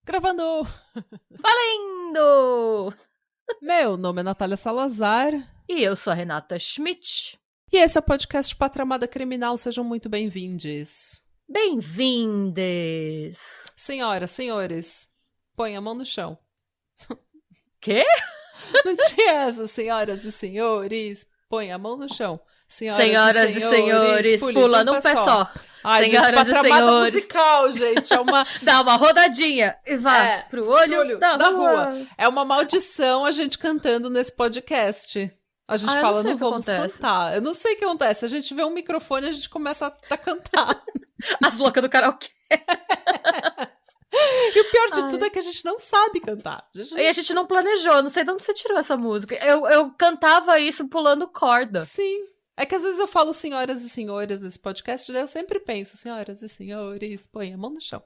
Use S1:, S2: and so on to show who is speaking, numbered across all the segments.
S1: Gravando!
S2: Valendo!
S1: Meu nome é Natália Salazar.
S2: E eu sou a Renata Schmidt.
S1: E esse é o podcast Patramada Criminal. Sejam muito bem-vindos.
S2: Bem-vindes!
S1: Senhoras, senhores, põe a mão no chão.
S2: Quê?
S1: Não tinha essa, senhoras e senhores, põe a mão no chão.
S2: Senhoras e senhores, pula num pé só.
S1: Ai,
S2: Senhoras
S1: gente, patramada
S2: e senhores.
S1: musical, gente, é uma...
S2: Dá uma rodadinha e vai pro olho da rua.
S1: É uma maldição a gente cantando nesse podcast. A gente fala, não vamos cantar. Eu não sei o que acontece. A gente vê um microfone e a gente começa a cantar.
S2: As loucas do karaokê.
S1: E o pior de tudo é que a gente não sabe cantar.
S2: E a gente não planejou. Não sei de onde você tirou essa música. Eu cantava isso pulando corda.
S1: Sim. É que às vezes eu falo senhoras e senhores nesse podcast, daí eu sempre penso, senhoras e senhores, põe a mão no chão.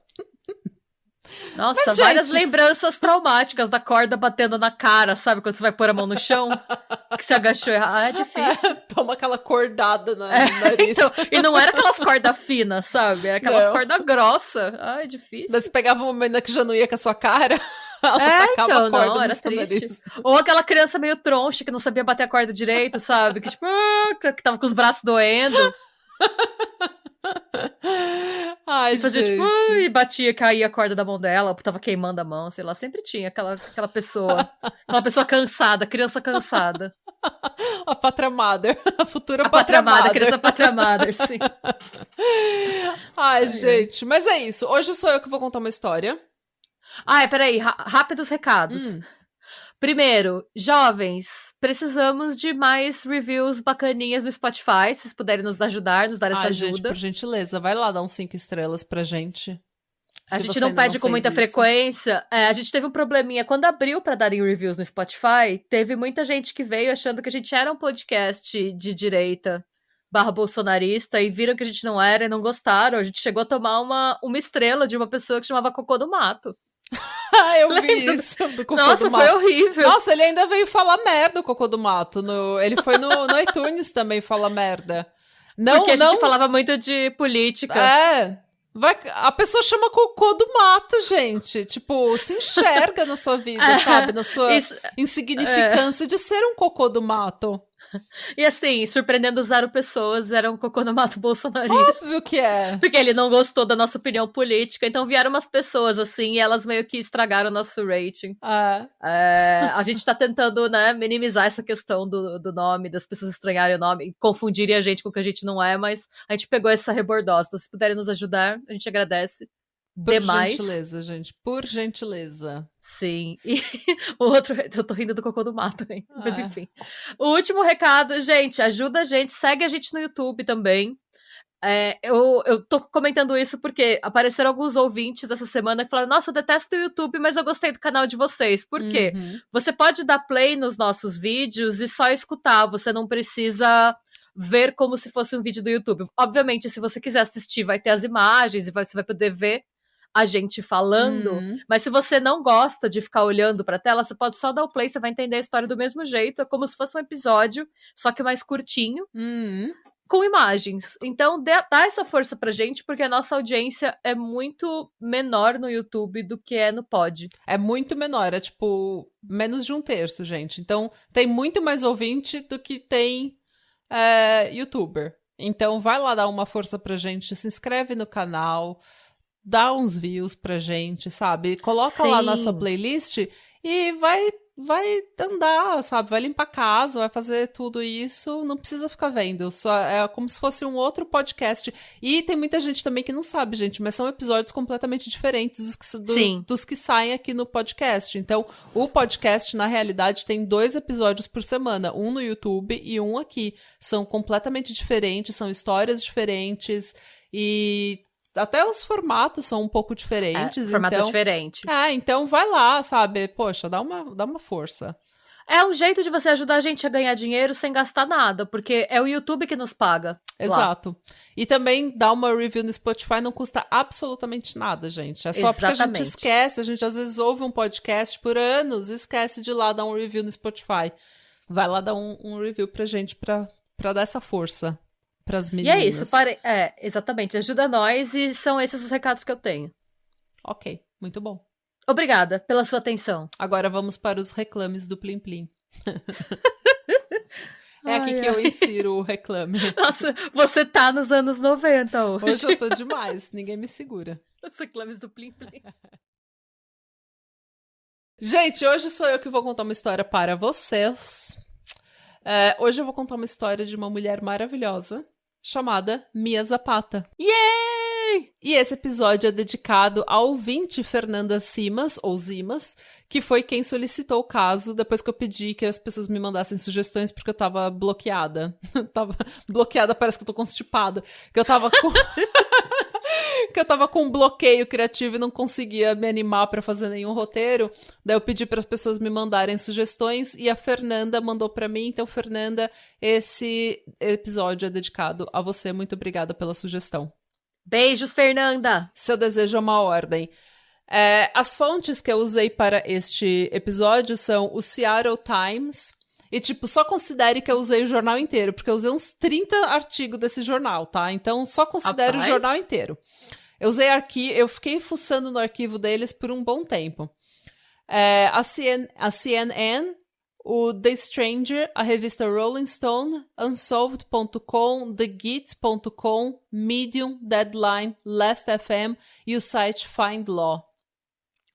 S2: Nossa,
S1: Mas,
S2: várias
S1: gente...
S2: lembranças traumáticas da corda batendo na cara, sabe? Quando você vai pôr a mão no chão, que você agachou errado. Ah, é difícil.
S1: Toma aquela cordada no nariz.
S2: Então, e não era aquelas cordas finas, sabe? Era aquelas cordas grossas. Ah, é difícil.
S1: Mas você pegava uma menina que já não ia com a sua cara, ela tacava a corda no seu nariz.
S2: Ou aquela criança meio troncha que não sabia bater a corda direito, sabe? Que tipo, que tava com os braços doendo.
S1: Ai,
S2: e fazia,
S1: gente.
S2: tipo, e batia, caía a corda da mão dela, tava queimando a mão, sei lá, sempre tinha aquela pessoa cansada, criança cansada.
S1: A patramada, a futura
S2: patramada. A criança patramada, sim.
S1: Ai, gente, mas é isso, hoje sou eu que vou contar uma história.
S2: Peraí, rápidos recados. Primeiro, jovens, precisamos de mais reviews bacaninhas no Spotify, se vocês puderem nos ajudar, nos dar essa ajuda.
S1: Gente, por gentileza, vai lá dar uns 5 estrelas pra gente.
S2: A gente não pede com muita frequência. A gente teve um probleminha. Quando abriu pra darem reviews no Spotify, teve muita gente que veio achando que a gente era um podcast de direita /bolsonarista e viram que a gente não era e não gostaram. A gente chegou a tomar uma estrela de uma pessoa que chamava Cocô do Mato.
S1: Eu vi isso do Cocô
S2: Nossa,
S1: do Mato.
S2: foi horrível.
S1: Nossa, ele ainda veio falar merda, o Cocô do Mato. Ele foi no iTunes também falar merda.
S2: Porque a gente falava muito de política.
S1: A pessoa chama Cocô do Mato, gente. Tipo, se enxerga na sua vida, sabe? Na sua insignificância de ser um Cocô do Mato.
S2: E assim, surpreendendo zero pessoas, era um Cocô no Mato bolsonarista.
S1: Óbvio que é.
S2: Porque ele não gostou da nossa opinião política, então vieram umas pessoas assim, e elas meio que estragaram o nosso rating. A gente tá tentando, né, minimizar essa questão do nome, das pessoas estranharem o nome, e confundirem a gente com o que a gente não é, mas a gente pegou essa rebordosa. Então, se puderem nos ajudar, a gente agradece.
S1: Por gentileza, gente. Por gentileza.
S2: Sim. E o outro... Eu tô rindo do Cocô do Mato, hein? Mas enfim. O último recado, gente, ajuda a gente. Segue a gente no YouTube também. Eu tô comentando isso porque apareceram alguns ouvintes essa semana que falaram, nossa, eu detesto o YouTube, mas eu gostei do canal de vocês. Por quê? Você pode dar play nos nossos vídeos e só escutar. Você não precisa ver como se fosse um vídeo do YouTube. Obviamente, se você quiser assistir, vai ter as imagens e você vai poder ver a gente falando, mas se você não gosta de ficar olhando pra tela, você pode só dar o play, você vai entender a história do mesmo jeito, é como se fosse um episódio, só que mais curtinho, com imagens. Então, dá essa força pra gente, porque a nossa audiência é muito menor no YouTube do que é no Pod.
S1: É muito menor, é tipo menos de 1/3, gente. Então, tem muito mais ouvinte do que tem YouTuber. Então, vai lá dar uma força pra gente, se inscreve no canal, dá uns views pra gente, sabe? Coloca lá na sua playlist e vai andar, sabe? Vai limpar a casa, vai fazer tudo isso, não precisa ficar vendo. Só é como se fosse um outro podcast. E tem muita gente também que não sabe, gente, mas são episódios completamente diferentes dos que saem aqui no podcast. Então, o podcast, na realidade, tem 2 episódios por semana, um no YouTube e um aqui. São completamente diferentes, são histórias diferentes e até os formatos são um pouco diferentes.
S2: Formato diferente.
S1: Então vai lá, sabe? Poxa, dá uma força.
S2: É um jeito de você ajudar a gente a ganhar dinheiro sem gastar nada, porque é o YouTube que nos paga.
S1: Exato.
S2: Lá.
S1: E também dar uma review no Spotify não custa absolutamente nada, gente. É só porque a gente esquece, a gente às vezes ouve um podcast por anos e esquece de ir lá dar um review no Spotify. Vai lá dar um review pra gente, pra dar essa força pras meninas.
S2: E é isso, exatamente. Ajuda nós e são esses os recados que eu tenho.
S1: Ok, muito bom.
S2: Obrigada pela sua atenção.
S1: Agora vamos para os reclames do Plim Plim. É aqui que eu insiro o reclame.
S2: Nossa, você tá nos anos 90 hoje.
S1: Hoje eu tô demais, ninguém me segura.
S2: Os reclames do Plim Plim.
S1: Gente, hoje sou eu que vou contar uma história para vocês. Hoje eu vou contar uma história de uma mulher maravilhosa chamada Mia Zapata.
S2: Yay!
S1: E esse episódio é dedicado ao ouvinte Fernanda Simas, ou Zimas, que foi quem solicitou o caso depois que eu pedi que as pessoas me mandassem sugestões porque eu tava bloqueada. Tava bloqueada, parece que eu tô constipada. Que eu tava com... que eu tava com um bloqueio criativo e não conseguia me animar pra fazer nenhum roteiro. Daí eu pedi para as pessoas me mandarem sugestões e a Fernanda mandou pra mim. Então, Fernanda, esse episódio é dedicado a você. Muito obrigada pela sugestão.
S2: Beijos, Fernanda!
S1: Seu desejo é uma ordem. As fontes que eu usei para este episódio são o Seattle Times. E, só considere que eu usei o jornal inteiro, porque eu usei uns 30 artigos desse jornal, tá? Então, só considere o jornal inteiro. Eu fiquei fuçando no arquivo deles por um bom tempo. A CNN, o The Stranger, a revista Rolling Stone, Unsolved.com, TheGit.com, Medium, Deadline, Last.fm e o site Find Law.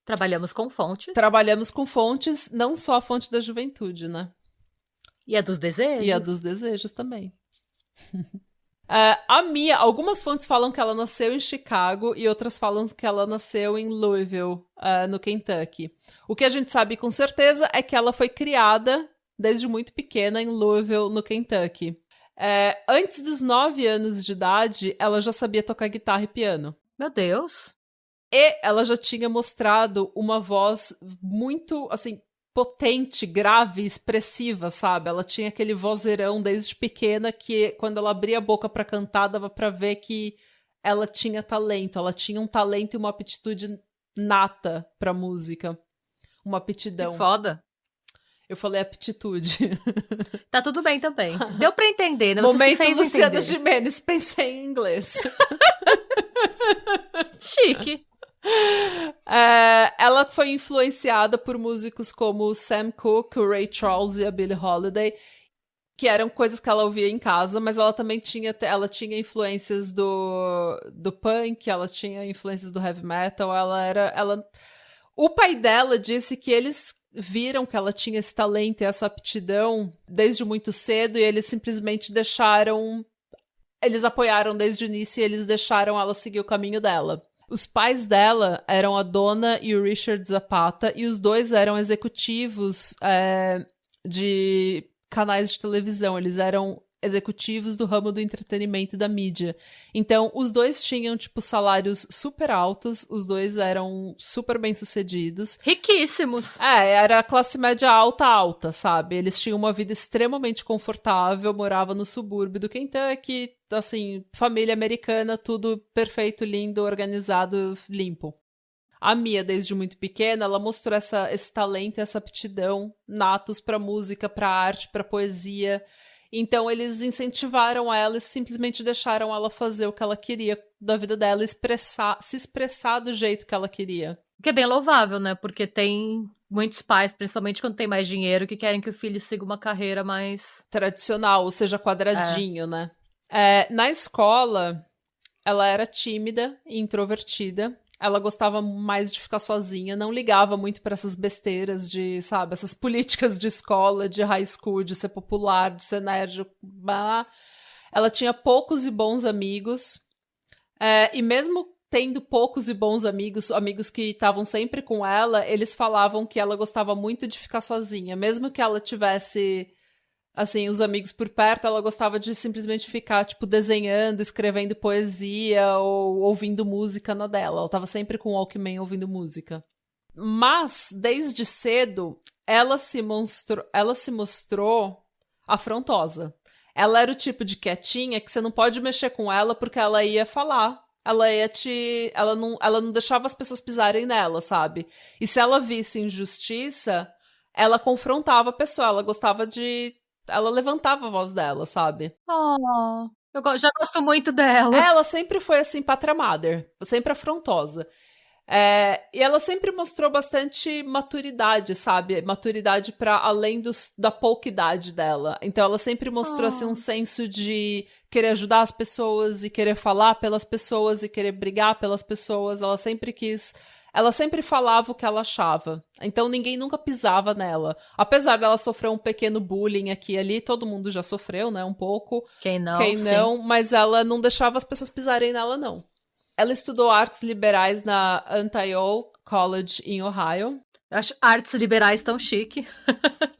S2: Trabalhamos com fontes.
S1: Trabalhamos com fontes, não só a fonte da juventude, né?
S2: E a dos desejos.
S1: E a dos desejos também. A Mia, algumas fontes falam que ela nasceu em Chicago e outras falam que ela nasceu em Louisville, no Kentucky. O que a gente sabe com certeza é que ela foi criada desde muito pequena em Louisville, no Kentucky. Antes dos 9 anos de idade, ela já sabia tocar guitarra e piano.
S2: Meu Deus!
S1: E ela já tinha mostrado uma voz muito, assim, potente, grave, expressiva, sabe? Ela tinha aquele vozeirão desde pequena que quando ela abria a boca pra cantar dava pra ver que ela tinha talento. Ela tinha um talento e uma aptitude nata pra música. Uma aptidão.
S2: Que foda.
S1: Eu falei aptitude.
S2: Tá tudo bem também. Deu pra entender, né?
S1: Momento Luciana Gimenez, pensei em inglês.
S2: Chique.
S1: Ela foi influenciada por músicos como Sam Cooke, o Ray Charles e a Billie Holiday, que eram coisas que ela ouvia em casa, mas ela também tinha influências do punk, ela tinha influências do heavy metal, O pai dela disse que eles viram que ela tinha esse talento e essa aptidão desde muito cedo e eles simplesmente eles apoiaram desde o início e eles deixaram ela seguir o caminho dela. Os pais dela eram a Donna e o Richard Zapata, e os dois eram executivos de canais de televisão. Eles eram executivos do ramo do entretenimento e da mídia. Então, os dois tinham, salários super altos, os dois eram super bem-sucedidos.
S2: Riquíssimos.
S1: Era a classe média alta, sabe? Eles tinham uma vida extremamente confortável, moravam no subúrbio do Kentucky, assim, família americana, tudo perfeito, lindo, organizado, limpo. A Mia, desde muito pequena, ela mostrou esse talento, essa aptidão natos pra música, pra arte, pra poesia. Então, eles incentivaram ela e simplesmente deixaram ela fazer o que ela queria da vida dela, se expressar do jeito que ela queria.
S2: O que é bem louvável, né? Porque tem muitos pais, principalmente quando tem mais dinheiro, que querem que o filho siga uma carreira mais...
S1: tradicional, ou seja, quadradinho, né? Na escola, ela era tímida e introvertida. Ela gostava mais de ficar sozinha, não ligava muito para essas besteiras de, sabe, essas políticas de escola, de high school, de ser popular, de ser nerd. Ela tinha poucos e bons amigos. E mesmo tendo poucos e bons amigos que estavam sempre com ela, eles falavam que ela gostava muito de ficar sozinha. Mesmo que ela tivesse, assim, os amigos por perto, ela gostava de simplesmente ficar, desenhando, escrevendo poesia ou ouvindo música na dela. Ela tava sempre com o Walkman ouvindo música. Mas, desde cedo, ela se mostrou afrontosa. Ela era o tipo de quietinha que você não pode mexer com ela porque ela ia falar. Ela não deixava as pessoas pisarem nela, sabe? E se ela visse injustiça, ela confrontava a pessoa. Ela levantava a voz dela, sabe?
S2: Oh, já gosto muito dela.
S1: Ela sempre foi assim, pátria mother, sempre afrontosa. E ela sempre mostrou bastante maturidade, sabe? Maturidade para além da pouca idade dela. Então ela sempre mostrou assim, um senso de querer ajudar as pessoas e querer falar pelas pessoas e querer brigar pelas pessoas. Ela sempre falava o que ela achava. Então ninguém nunca pisava nela. Apesar dela sofrer um pequeno bullying aqui e ali, todo mundo já sofreu, né? Um pouco.
S2: Quem não,
S1: mas ela não deixava as pessoas pisarem nela, não. Ela estudou artes liberais na Antioch College, em Ohio.
S2: Eu acho artes liberais tão chique.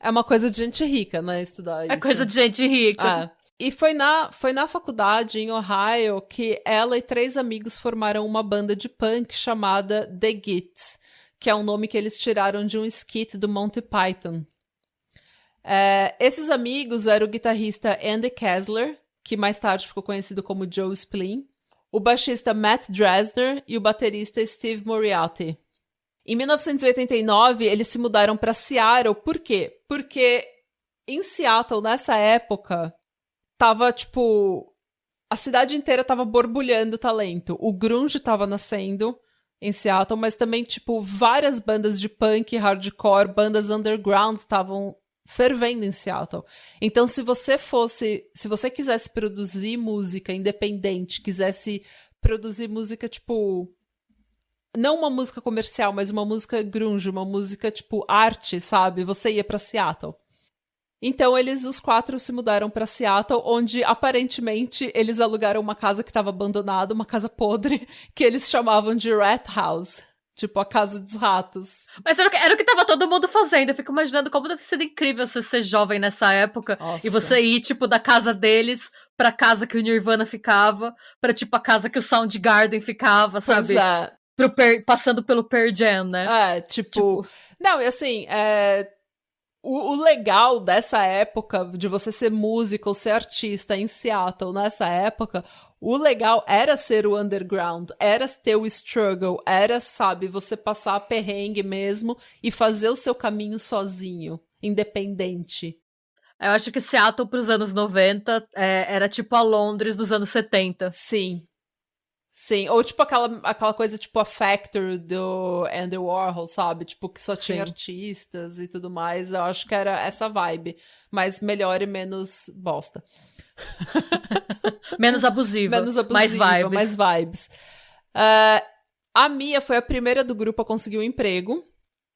S1: É uma coisa de gente rica, né, estudar isso.
S2: É coisa de gente rica.
S1: E foi na faculdade, em Ohio, que ela e 3 amigos formaram uma banda de punk chamada The Gits, que é um nome que eles tiraram de um skit do Monty Python. Esses amigos eram o guitarrista Andy Kessler, que mais tarde ficou conhecido como Joe Spleen, o baixista Matt Dresner e o baterista Steve Moriarty. Em 1989, eles se mudaram para Seattle. Por quê? Porque em Seattle, nessa época, tava, a cidade inteira tava borbulhando talento. O grunge tava nascendo em Seattle, mas também, várias bandas de punk, hardcore, bandas underground estavam fervendo em Seattle. Então, se você quisesse produzir música independente, quisesse produzir música, não uma música comercial, mas uma música grunge, uma música, arte, sabe? Você ia pra Seattle. Então, os 4 se mudaram pra Seattle, onde, aparentemente, eles alugaram uma casa que estava abandonada, uma casa podre, que eles chamavam de Rat House. A casa dos ratos.
S2: Mas era o que tava todo mundo fazendo. Eu fico imaginando como deve ser incrível você ser jovem nessa época. Nossa. E você ir, da casa deles pra casa que o Nirvana ficava, pra, a casa que o Soundgarden ficava, sabe?
S1: Pois é.
S2: Passando pelo Pearl Jam, né?
S1: Não, e assim, o legal dessa época, de você ser músico ou ser artista em Seattle nessa época, o legal era ser o underground, era ter o struggle, era, sabe, você passar perrengue mesmo e fazer o seu caminho sozinho, independente.
S2: Eu acho que Seattle pros anos 90 era a Londres dos anos 70.
S1: Sim. Sim, ou aquela coisa a Factory do Andy Warhol, sabe? Que só tinha artistas e tudo mais. Eu acho que era essa vibe, mas melhor e menos bosta.
S2: Menos abusiva. Mais vibes.
S1: A Mia foi a primeira do grupo a conseguir um emprego.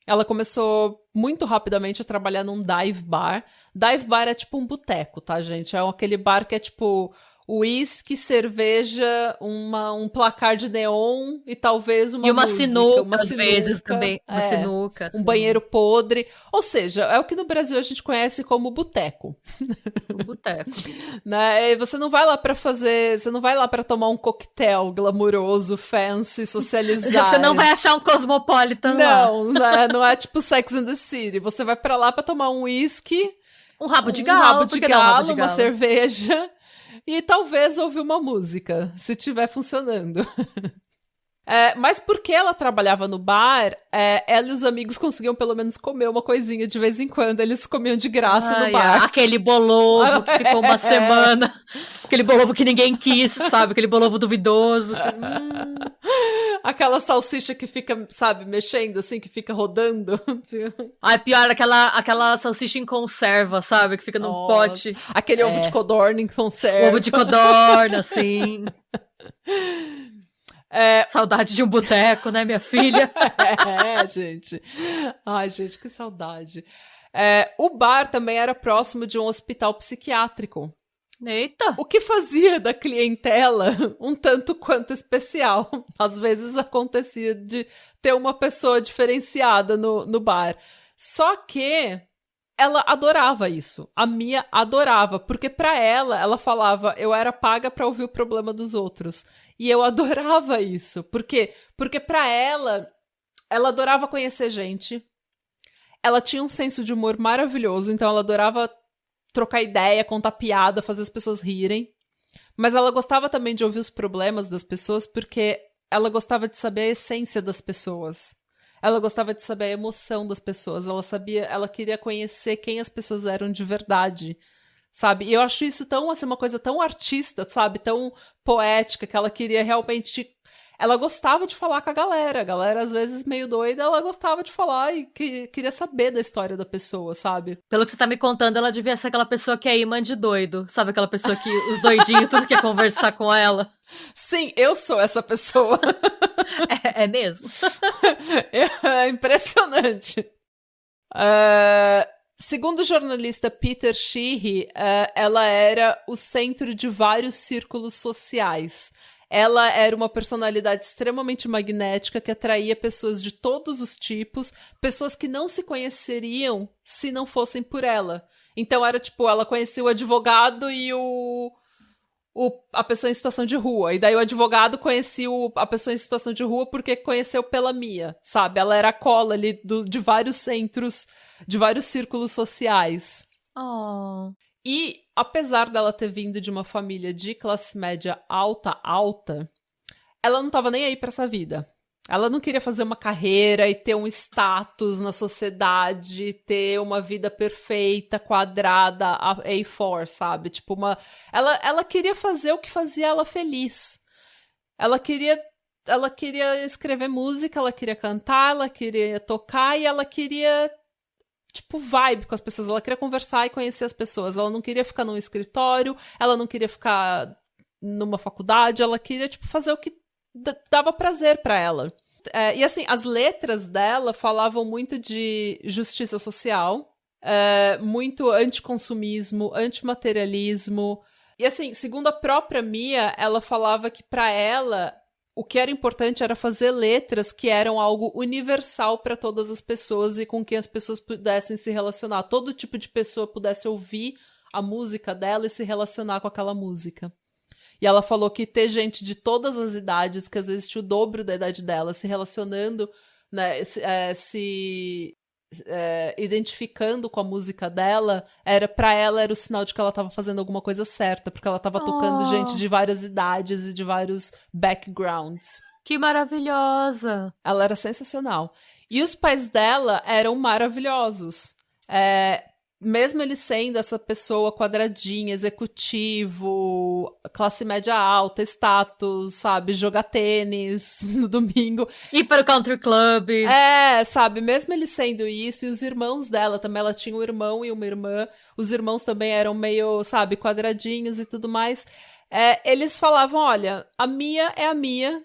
S1: Ela começou muito rapidamente a trabalhar num dive bar. Dive bar é um boteco, tá, gente? É aquele bar que é uísque, cerveja, um placar de neon e talvez uma música.
S2: Sinuca, às vezes também. Uma sinuca.
S1: Um banheiro podre. Ou seja, é o que no Brasil a gente conhece como boteco.
S2: O boteco.
S1: Né? Você não vai lá pra você não vai lá pra tomar um coquetel glamuroso, fancy, socializar.
S2: Você não vai achar um Cosmopolitan lá.
S1: Não é Sex and the City. Você vai pra lá pra tomar um uísque,
S2: um rabo de galo,
S1: uma cerveja e talvez ouvir uma música, se estiver funcionando. Mas porque ela trabalhava no bar, ela e os amigos conseguiam pelo menos comer uma coisinha de vez em quando. Eles comiam de graça no bar.
S2: Aquele bolovo que ficou uma semana. Aquele bolovo que ninguém quis, sabe? Aquele bolovo duvidoso.
S1: Aquela salsicha que fica, sabe, mexendo assim, que fica rodando.
S2: Pior, aquela salsicha em conserva, sabe? Que fica num pote.
S1: Aquele ovo de codorna em conserva.
S2: Ovo de codorna, assim. Saudade de um boteco, né, minha filha?
S1: Gente. Ai, gente, que saudade. O bar também era próximo de um hospital psiquiátrico.
S2: Eita!
S1: O que fazia da clientela um tanto quanto especial. Às vezes acontecia de ter uma pessoa diferenciada no bar. Só que ela adorava isso. A Mia adorava, porque pra ela falava, eu era paga pra ouvir o problema dos outros. E eu adorava isso. Por quê? Porque pra ela adorava conhecer gente. Ela tinha um senso de humor maravilhoso, então ela adorava trocar ideia, contar piada, fazer as pessoas rirem. Mas ela gostava também de ouvir os problemas das pessoas, porque ela gostava de saber a essência das pessoas. Ela gostava de saber a emoção das pessoas. Ela queria conhecer quem as pessoas eram de verdade, sabe? E eu acho isso tão, assim, uma coisa tão artista, sabe? Tão poética, que ela queria realmente... Ela gostava de falar com a galera. A galera, às vezes, meio doida, ela gostava de falar e queria saber da história da pessoa, sabe?
S2: Pelo que você tá me contando, ela devia ser aquela pessoa que é imã de doido. Sabe aquela pessoa que os doidinhos tudo quer conversar com ela?
S1: Sim, eu sou essa pessoa.
S2: É mesmo?
S1: É impressionante. Segundo o jornalista Peter Sheehy, ela era o centro de vários círculos sociais. Ela era uma personalidade extremamente magnética que atraía pessoas de todos os tipos, pessoas que não se conheceriam se não fossem por ela. Então era tipo, ela conhecia o advogado e a pessoa em situação de rua. E daí o advogado conhecia a pessoa em situação de rua porque conheceu pela Mia, sabe? Ela era a cola ali de vários centros, de vários círculos sociais.
S2: Oh.
S1: E, apesar dela ter vindo de uma família de classe média alta, ela não tava nem aí pra essa vida. Ela não queria fazer uma carreira e ter um status na sociedade, ter uma vida perfeita, quadrada, A4, sabe? Tipo, ela queria fazer o que fazia ela feliz. Ela queria escrever música, ela queria cantar, ela queria tocar e ela queria... tipo, vibe com as pessoas. Ela queria conversar e conhecer as pessoas. Ela não queria ficar num escritório, ela não queria ficar numa faculdade, ela queria, tipo, fazer o que dava prazer pra ela. E, assim, as letras dela falavam muito de justiça social, muito anticonsumismo, antimaterialismo. E, assim, segundo a própria Mia, ela falava que pra ela... o que era importante era fazer letras que eram algo universal para todas as pessoas e com quem as pessoas pudessem se relacionar. Todo tipo de pessoa pudesse ouvir a música dela e se relacionar com aquela música. E ela falou que ter gente de todas as idades, que às vezes tinha o dobro da idade dela, se relacionando, né, identificando com a música dela, pra ela era o sinal de que ela estava fazendo alguma coisa certa, porque ela estava tocando gente de várias idades e de vários backgrounds.
S2: Que maravilhosa!
S1: Ela era sensacional. E os pais dela eram maravilhosos. Mesmo ele sendo essa pessoa quadradinha, executivo, classe média alta, status, sabe, jogar tênis no domingo.
S2: Ir para o country club.
S1: Sabe, mesmo ele sendo isso, e os irmãos dela também, ela tinha um irmão e uma irmã, os irmãos também eram meio, sabe, quadradinhos e tudo mais. Eles falavam, olha, a Mia é a Mia,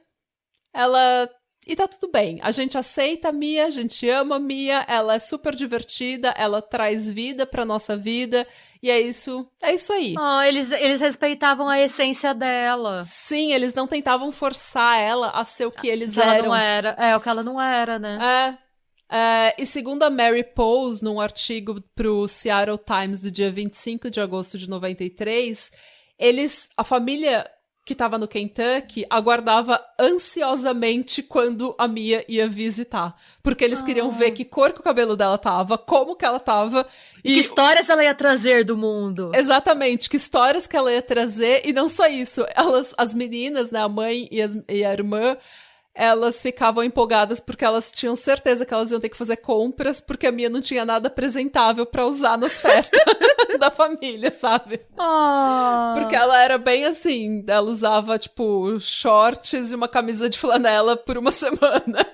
S1: ela... e tá tudo bem, a gente aceita a Mia, a gente ama a Mia, ela é super divertida, ela traz vida pra nossa vida, e é isso aí.
S2: Eles respeitavam a essência dela.
S1: Sim, eles não tentavam forçar ela a ser o que eles
S2: ela
S1: eram.
S2: Não era. O que ela não era, né?
S1: E segundo a Mary Pose, num artigo pro Seattle Times do dia 25 de agosto de 93, a família que estava no Kentucky, aguardava ansiosamente quando a Mia ia visitar. Porque eles queriam ver que cor que o cabelo dela tava, como que ela tava.
S2: E que histórias ela ia trazer do mundo.
S1: Exatamente, que histórias que ela ia trazer. E não só isso, as meninas, né, a mãe e a irmã, elas ficavam empolgadas porque elas tinham certeza que elas iam ter que fazer compras, porque a Mia não tinha nada apresentável pra usar nas festas da família, sabe? Porque ela era bem assim, ela usava, tipo, shorts e uma camisa de flanela por uma semana.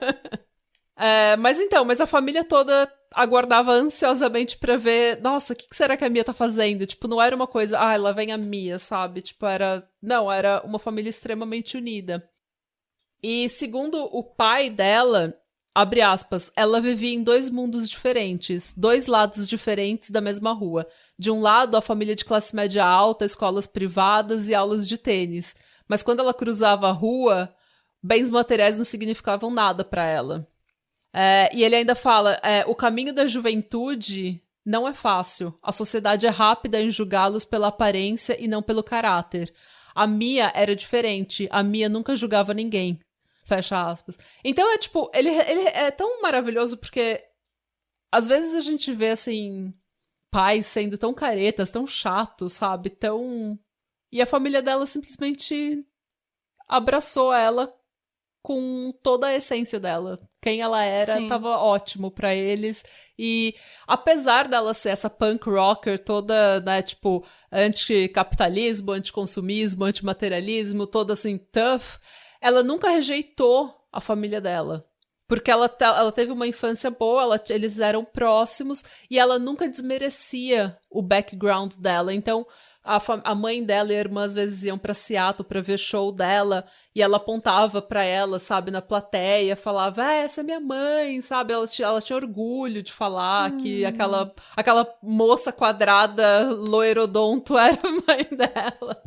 S1: Mas a família toda aguardava ansiosamente pra ver, nossa, o que será que a Mia tá fazendo? Tipo, não era uma coisa, lá vem a Mia, sabe? Tipo, era uma família extremamente unida. E segundo o pai dela, abre aspas, ela vivia em 2 mundos diferentes, 2 lados diferentes da mesma rua. De um lado, a família de classe média alta, escolas privadas e aulas de tênis. Mas quando ela cruzava a rua, bens materiais não significavam nada para ela. E ele ainda fala, o caminho da juventude não é fácil. A sociedade é rápida em julgá-los pela aparência e não pelo caráter. A Mia era diferente. A Mia nunca julgava ninguém. Fecha aspas. Então ele é tão maravilhoso porque às vezes a gente vê, assim, pais sendo tão caretas, tão chatos, sabe? Tão... E a família dela simplesmente abraçou ela com toda a essência dela. Quem ela era,
S2: Sim.
S1: tava ótimo pra eles. E apesar dela ser essa punk rocker toda, né, tipo, anticapitalismo, anticonsumismo, antimaterialismo, toda assim, tough, ela nunca rejeitou a família dela. Porque ela teve uma infância boa, eles eram próximos, e ela nunca desmerecia o background dela. Então, a mãe dela e a irmã às vezes iam pra Seattle pra ver show dela, e ela apontava pra ela, sabe, na plateia, falava, essa é minha mãe, sabe? Ela tinha orgulho de falar que aquela moça quadrada, loirodonto, era a mãe dela.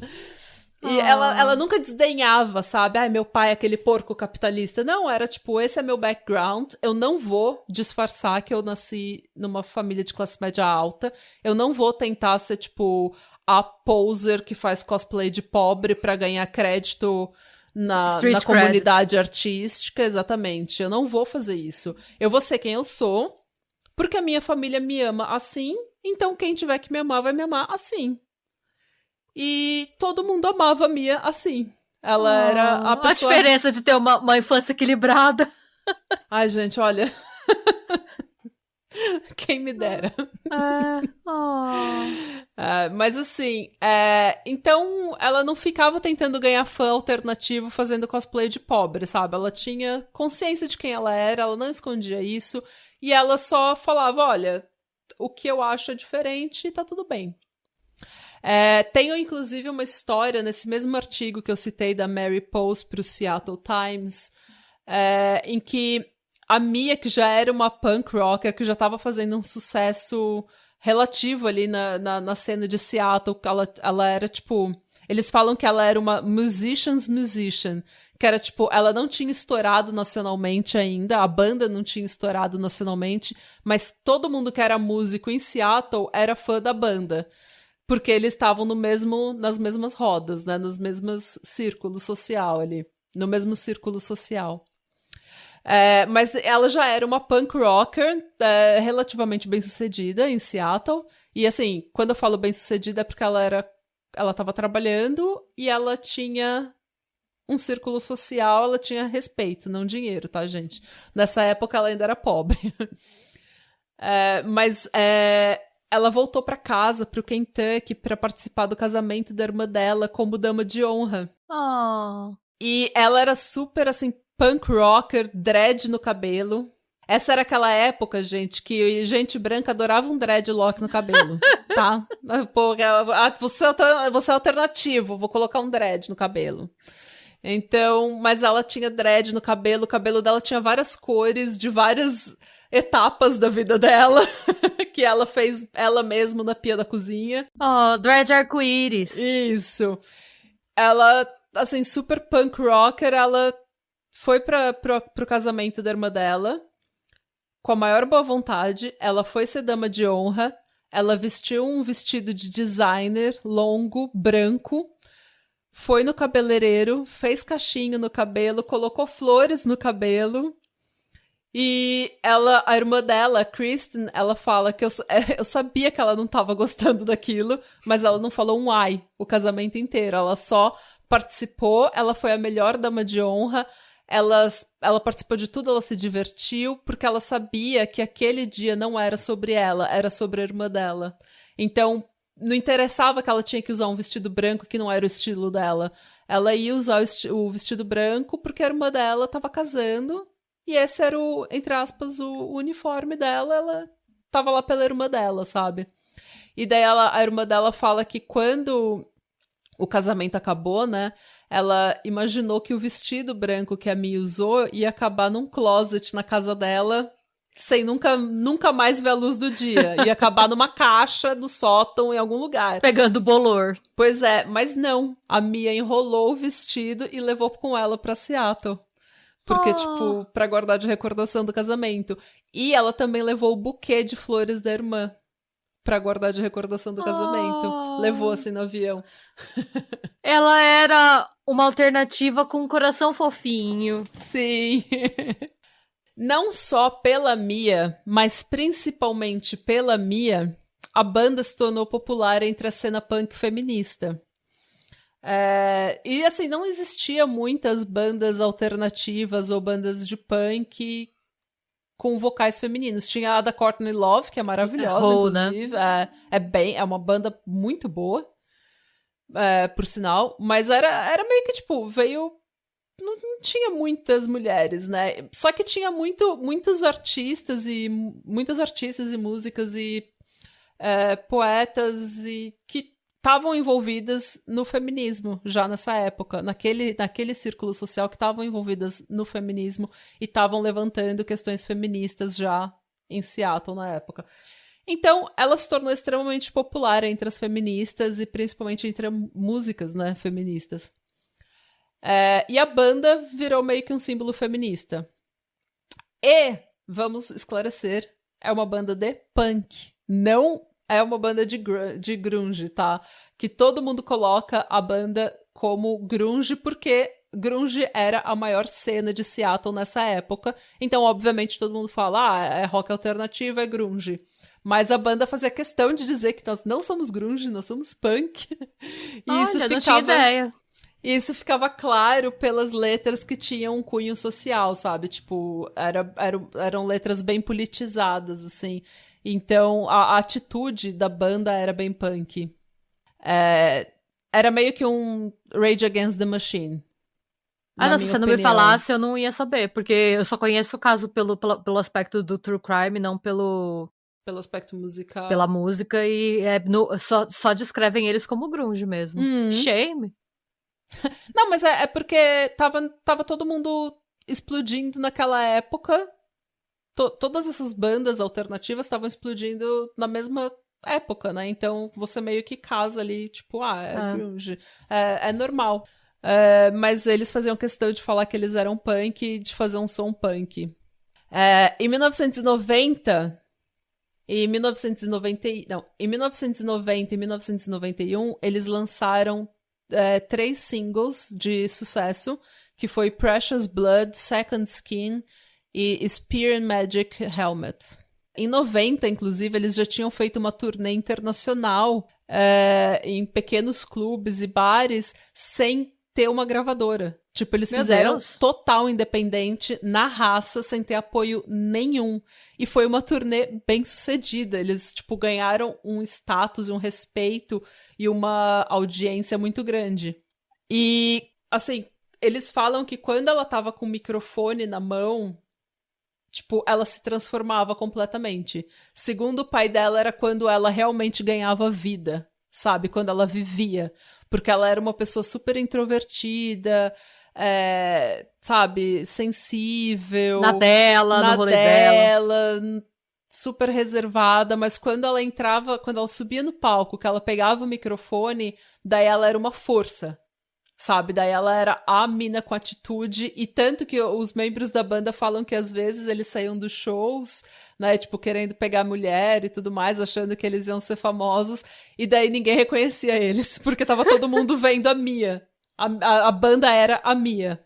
S1: E ela nunca desdenhava, sabe? Ai, meu pai é aquele porco capitalista. Não, era tipo, esse é meu background. Eu não vou disfarçar que eu nasci numa família de classe média alta. Eu não vou tentar ser, tipo, a poser que faz cosplay de pobre pra ganhar crédito na comunidade artística. Exatamente. Eu não vou fazer isso. Eu vou ser quem eu sou, porque a minha família me ama assim. Então quem tiver que me amar vai me amar assim. E todo mundo amava a Mia assim. Ela era a pessoa...
S2: A diferença de ter uma infância equilibrada.
S1: Ai, gente, olha... Quem me dera. Mas assim, então ela não ficava tentando ganhar fã alternativo fazendo cosplay de pobre, sabe? Ela tinha consciência de quem ela era, ela não escondia isso. E ela só falava, olha, o que eu acho é diferente e tá tudo bem. Tenho, inclusive, uma história nesse mesmo artigo que eu citei da Mary Post para o Seattle Times, em que a Mia, que já era uma punk rocker, que já estava fazendo um sucesso relativo ali na cena de Seattle, ela era, tipo... Eles falam que ela era uma musician's musician, que era, tipo, ela não tinha estourado nacionalmente ainda, a banda não tinha estourado nacionalmente, mas todo mundo que era músico em Seattle era fã da banda. Porque eles estavam nas mesmas rodas, né? Nos mesmos círculos social ali. No mesmo círculo social. Mas ela já era uma punk rocker relativamente bem-sucedida em Seattle. E assim, quando eu falo bem-sucedida é porque ela estava trabalhando e ela tinha um círculo social, ela tinha respeito, não dinheiro, tá, gente? Nessa época ela ainda era pobre. Mas ela voltou pra casa, pro Kentucky, pra participar do casamento da irmã dela como dama de honra. E ela era super, assim, punk rocker, dread no cabelo. Essa era aquela época, gente, que gente branca adorava um dreadlock no cabelo, tá? Pô, você é alternativo, vou colocar um dread no cabelo. Então, mas ela tinha dread no cabelo, o cabelo dela tinha várias cores, de várias etapas da vida dela, que ela fez ela mesma na pia da cozinha.
S2: Dread arco-íris.
S1: Isso. Ela, assim, super punk rocker, ela foi pro casamento da irmã dela, com a maior boa vontade, ela foi ser dama de honra, ela vestiu um vestido de designer longo, branco, foi no cabeleireiro, fez cachinho no cabelo, colocou flores no cabelo. E a irmã dela, a Kristen, ela fala que eu sabia que ela não tava gostando daquilo, mas ela não falou um ai o casamento inteiro. Ela só participou, ela foi a melhor dama de honra, ela participou de tudo, ela se divertiu, porque ela sabia que aquele dia não era sobre ela, era sobre a irmã dela. Então, não interessava que ela tinha que usar um vestido branco que não era o estilo dela. Ela ia usar o vestido branco porque a irmã dela estava casando e esse era entre aspas, o uniforme dela. Ela estava lá pela irmã dela, sabe? E daí a irmã dela fala que quando o casamento acabou, né? Ela imaginou que o vestido branco que a Mia usou ia acabar num closet na casa dela sem nunca mais ver a luz do dia. Ia acabar numa caixa do sótão em algum lugar.
S2: Pegando bolor.
S1: Pois é, mas não. A Mia enrolou o vestido e levou com ela pra Seattle. Porque, tipo, pra guardar de recordação do casamento. E ela também levou o buquê de flores da irmã pra guardar de recordação do casamento. Levou, assim, no avião.
S2: Ela era uma alternativa com um coração fofinho.
S1: Sim. Não só pela Mia, mas principalmente pela Mia, a banda se tornou popular entre a cena punk feminista. E assim, não existia muitas bandas alternativas ou bandas de punk com vocais femininos. Tinha a da Courtney Love, que é maravilhosa, inclusive. Né? É uma banda muito boa, por sinal. Mas era meio que, tipo, veio... Não tinha muitas mulheres, né? Só que tinha muitos artistas e muitas artistas e músicas e poetas e que estavam envolvidas no feminismo já nessa época, naquele círculo social que estavam envolvidas no feminismo e estavam levantando questões feministas já em Seattle na época. Então, ela se tornou extremamente popular entre as feministas e principalmente entre músicas, né, feministas. E a banda virou meio que um símbolo feminista. E, vamos esclarecer, é uma banda de punk. Não é uma banda de grunge, tá? Que todo mundo coloca a banda como grunge porque grunge era a maior cena de Seattle nessa época. Então, obviamente, todo mundo fala, é rock alternativo, é grunge. Mas a banda fazia questão de dizer que nós não somos grunge, nós somos punk.
S2: E isso não tinha ideia.
S1: E isso ficava claro pelas letras que tinham um cunho social, sabe? Tipo, eram letras bem politizadas, assim. Então, a atitude da banda era bem punk. Era meio que um Rage Against the Machine.
S2: Se você não me falasse, eu não ia saber. Porque eu só conheço o caso pelo aspecto do true crime, não pelo
S1: aspecto musical.
S2: Pela música. E só descrevem eles como grunge mesmo. Shame.
S1: Não, mas é porque tava todo mundo explodindo naquela época. Todas essas bandas alternativas estavam explodindo na mesma época, né? Então você meio que casa ali, tipo, grunge. É normal. Mas eles faziam questão de falar que eles eram punk e de fazer um som punk. Em 1990 e 1990 e 1991, eles lançaram 3 singles de sucesso, que foi Precious Blood, Second Skin e Spear and Magic Helmet. Em 90, inclusive, eles já tinham feito uma turnê internacional em pequenos clubes e bares sem ter uma gravadora. Tipo, eles fizeram total independente, na raça, sem ter apoio nenhum. E foi uma turnê bem sucedida. Eles, tipo, ganharam um status, um respeito e uma audiência muito grande. E, assim, eles falam que quando ela tava com o microfone na mão, tipo, ela se transformava completamente. Segundo o pai dela, era quando ela realmente ganhava vida, sabe? Quando ela vivia. Porque ela era uma pessoa super introvertida, sabe? Sensível.
S2: No rolê dela.
S1: Super reservada. Mas quando ela subia no palco, que ela pegava o microfone, daí ela era uma força. Sabe? Daí ela era a mina com atitude, e tanto que os membros da banda falam que às vezes eles saíam dos shows, né, tipo, querendo pegar mulher e tudo mais, achando que eles iam ser famosos, e daí ninguém reconhecia eles, porque tava todo mundo vendo a Mia. A banda era a Mia.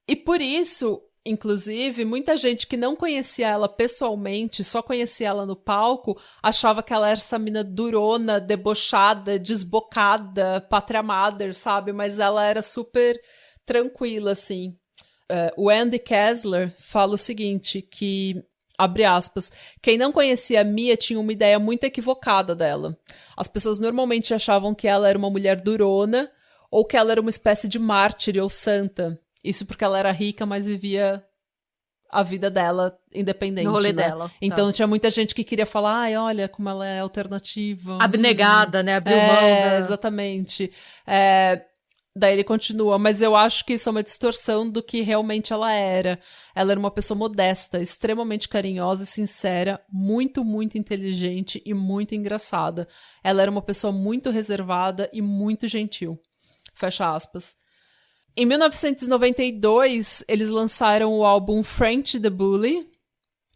S1: E por isso, inclusive, muita gente que não conhecia ela pessoalmente, só conhecia ela no palco, achava que ela era essa mina durona, debochada, desbocada, pátria mother, sabe? Mas ela era super tranquila, assim. O Andy Kessler fala o seguinte, que, abre aspas, quem não conhecia a Mia tinha uma ideia muito equivocada dela. As pessoas normalmente achavam que ela era uma mulher durona ou que ela era uma espécie de mártir ou santa. Isso porque ela era rica, mas vivia a vida dela independente,
S2: no rolê
S1: né?
S2: dela.
S1: Então tinha muita gente que queria falar, olha como ela é alternativa.
S2: Abnegada, né? Abriu mão.
S1: Exatamente. Daí ele continua, mas eu acho que isso é uma distorção do que realmente ela era. Ela era uma pessoa modesta, extremamente carinhosa e sincera, muito, muito inteligente e muito engraçada. Ela era uma pessoa muito reservada e muito gentil. Fecha aspas. Em 1992, eles lançaram o álbum French the Bully,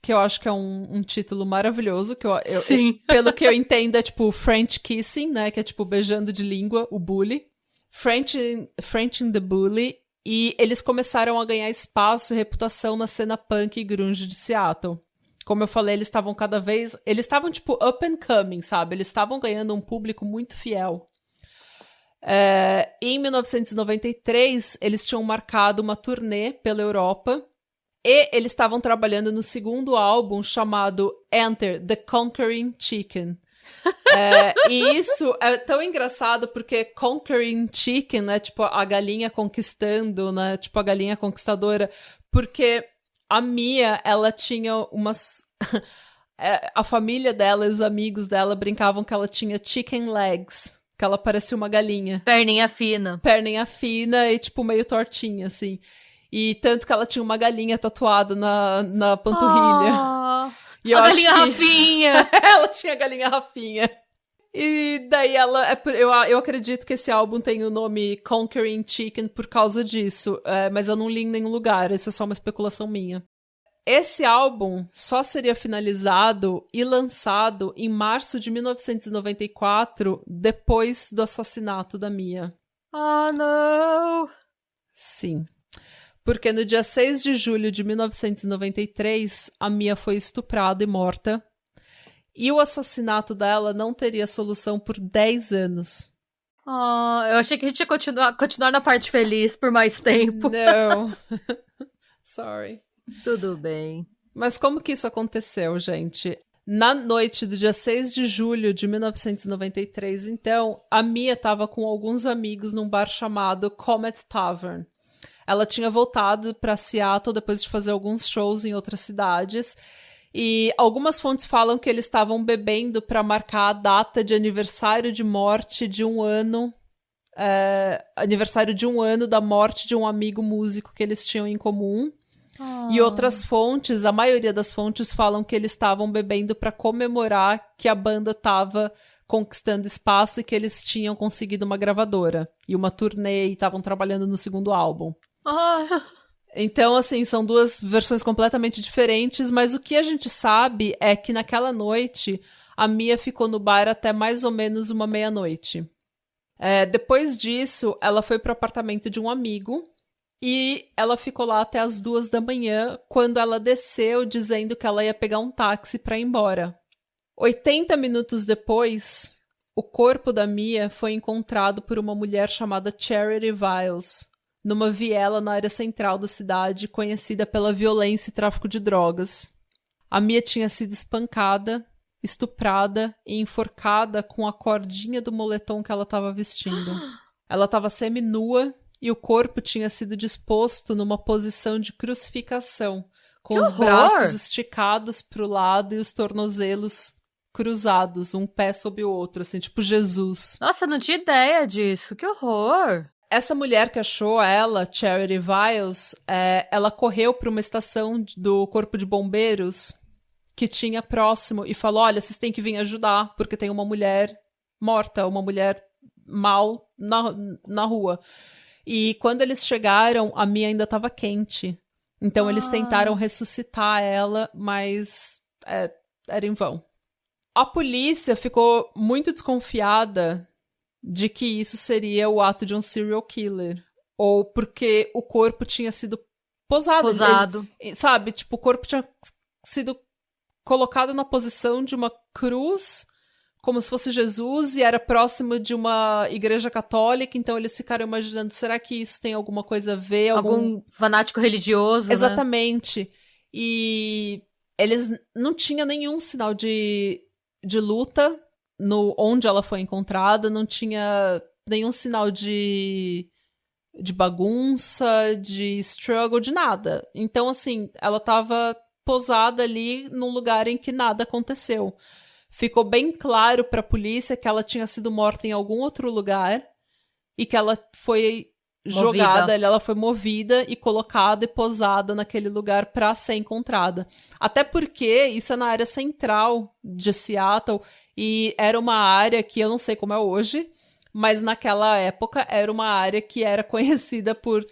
S1: que eu acho que é um título maravilhoso, que
S2: Sim.
S1: pelo que eu entendo é tipo French Kissing, né, que é tipo beijando de língua, o bully. French in the Bully, E eles começaram a ganhar espaço e reputação na cena punk e grunge de Seattle. Como eu falei, eles estavam eles estavam, tipo, up and coming, sabe? Eles estavam ganhando um público muito fiel. Em 1993, eles tinham marcado uma turnê pela Europa. E eles estavam trabalhando no segundo álbum chamado Enter, The Conquering Chicken. E isso é tão engraçado porque Conquering Chicken, né? Tipo, a galinha conquistando, né? Tipo, a galinha conquistadora. Porque a Mia, ela tinha umas... a família dela e os amigos dela brincavam que ela tinha chicken legs. Que ela parecia uma galinha.
S2: Perninha fina.
S1: Perninha fina e, tipo, meio tortinha, assim. E tanto que ela tinha uma galinha tatuada na panturrilha. E eu
S2: a
S1: acho
S2: galinha
S1: que...
S2: Rafinha!
S1: Ela tinha a galinha Rafinha. E daí ela... Eu acredito que esse álbum tem o nome Conquering Chicken por causa disso. Mas eu não li em nenhum lugar. Isso é só uma especulação minha. Esse álbum só seria finalizado e lançado em março de 1994, depois do assassinato da Mia.
S2: Oh, não!
S1: Sim. Porque no dia 6 de julho de 1993, a Mia foi estuprada e morta. E o assassinato dela não teria solução por 10 anos.
S2: Oh, eu achei que a gente ia continuar na parte feliz por mais tempo.
S1: Não. Sorry.
S2: Tudo bem.
S1: Mas como que isso aconteceu, gente? Na noite do dia 6 de julho de 1993, então, a Mia estava com alguns amigos num bar chamado Comet Tavern. Ela tinha voltado para Seattle depois de fazer alguns shows em outras cidades. E algumas fontes falam que eles estavam bebendo para marcar a data de aniversário de morte de 1 ano. Aniversário de 1 ano da morte de um amigo músico que eles tinham em comum. E outras fontes, a maioria das fontes falam que eles estavam bebendo para comemorar que a banda estava conquistando espaço e que eles tinham conseguido uma gravadora e uma turnê e estavam trabalhando no segundo álbum. Então, assim, são duas versões completamente diferentes, mas o que a gente sabe é que naquela noite a Mia ficou no bar até mais ou menos 1h30. Depois disso, ela foi pro apartamento de um amigo. E ela ficou lá até as 2 da manhã, quando ela desceu dizendo que ela ia pegar um táxi para ir embora. 80 minutos depois, o corpo da Mia foi encontrado por uma mulher chamada Charity Viles, numa viela na área central da cidade, conhecida pela violência e tráfico de drogas. A Mia tinha sido espancada, estuprada e enforcada com a cordinha do moletom que ela estava vestindo. Ela estava seminua, e o corpo tinha sido disposto numa posição de crucificação, com os braços esticados para o lado e os tornozelos cruzados, um pé sob o outro, assim, tipo Jesus.
S2: Nossa, não tinha ideia disso. Que horror!
S1: Essa mulher que achou ela, Charity Viles, ela correu para uma estação do Corpo de Bombeiros que tinha próximo e falou, olha, vocês têm que vir ajudar, porque tem uma mulher morta, uma mulher mal na rua. E quando eles chegaram, a Mia ainda estava quente. Então eles tentaram ressuscitar ela, mas era em vão. A polícia ficou muito desconfiada de que isso seria o ato de um serial killer. Ou porque o corpo tinha sido posado. Sabe? Tipo, o corpo tinha sido colocado na posição de uma cruz, como se fosse Jesus, e era próximo de uma igreja católica, então eles ficaram imaginando, será que isso tem alguma coisa a ver?
S2: Algum fanático religioso,
S1: Exatamente. Né? E eles não tinham nenhum sinal de luta onde ela foi encontrada, não tinha nenhum sinal de bagunça, de struggle, de nada. Então, assim, ela estava posada ali num lugar em que nada aconteceu. Ficou bem claro para a polícia que ela tinha sido morta em algum outro lugar e que ela foi jogada, ela foi movida e colocada e posada naquele lugar para ser encontrada. Até porque isso é na área central de Seattle e era uma área que eu não sei como é hoje, mas naquela época era uma área que era conhecida por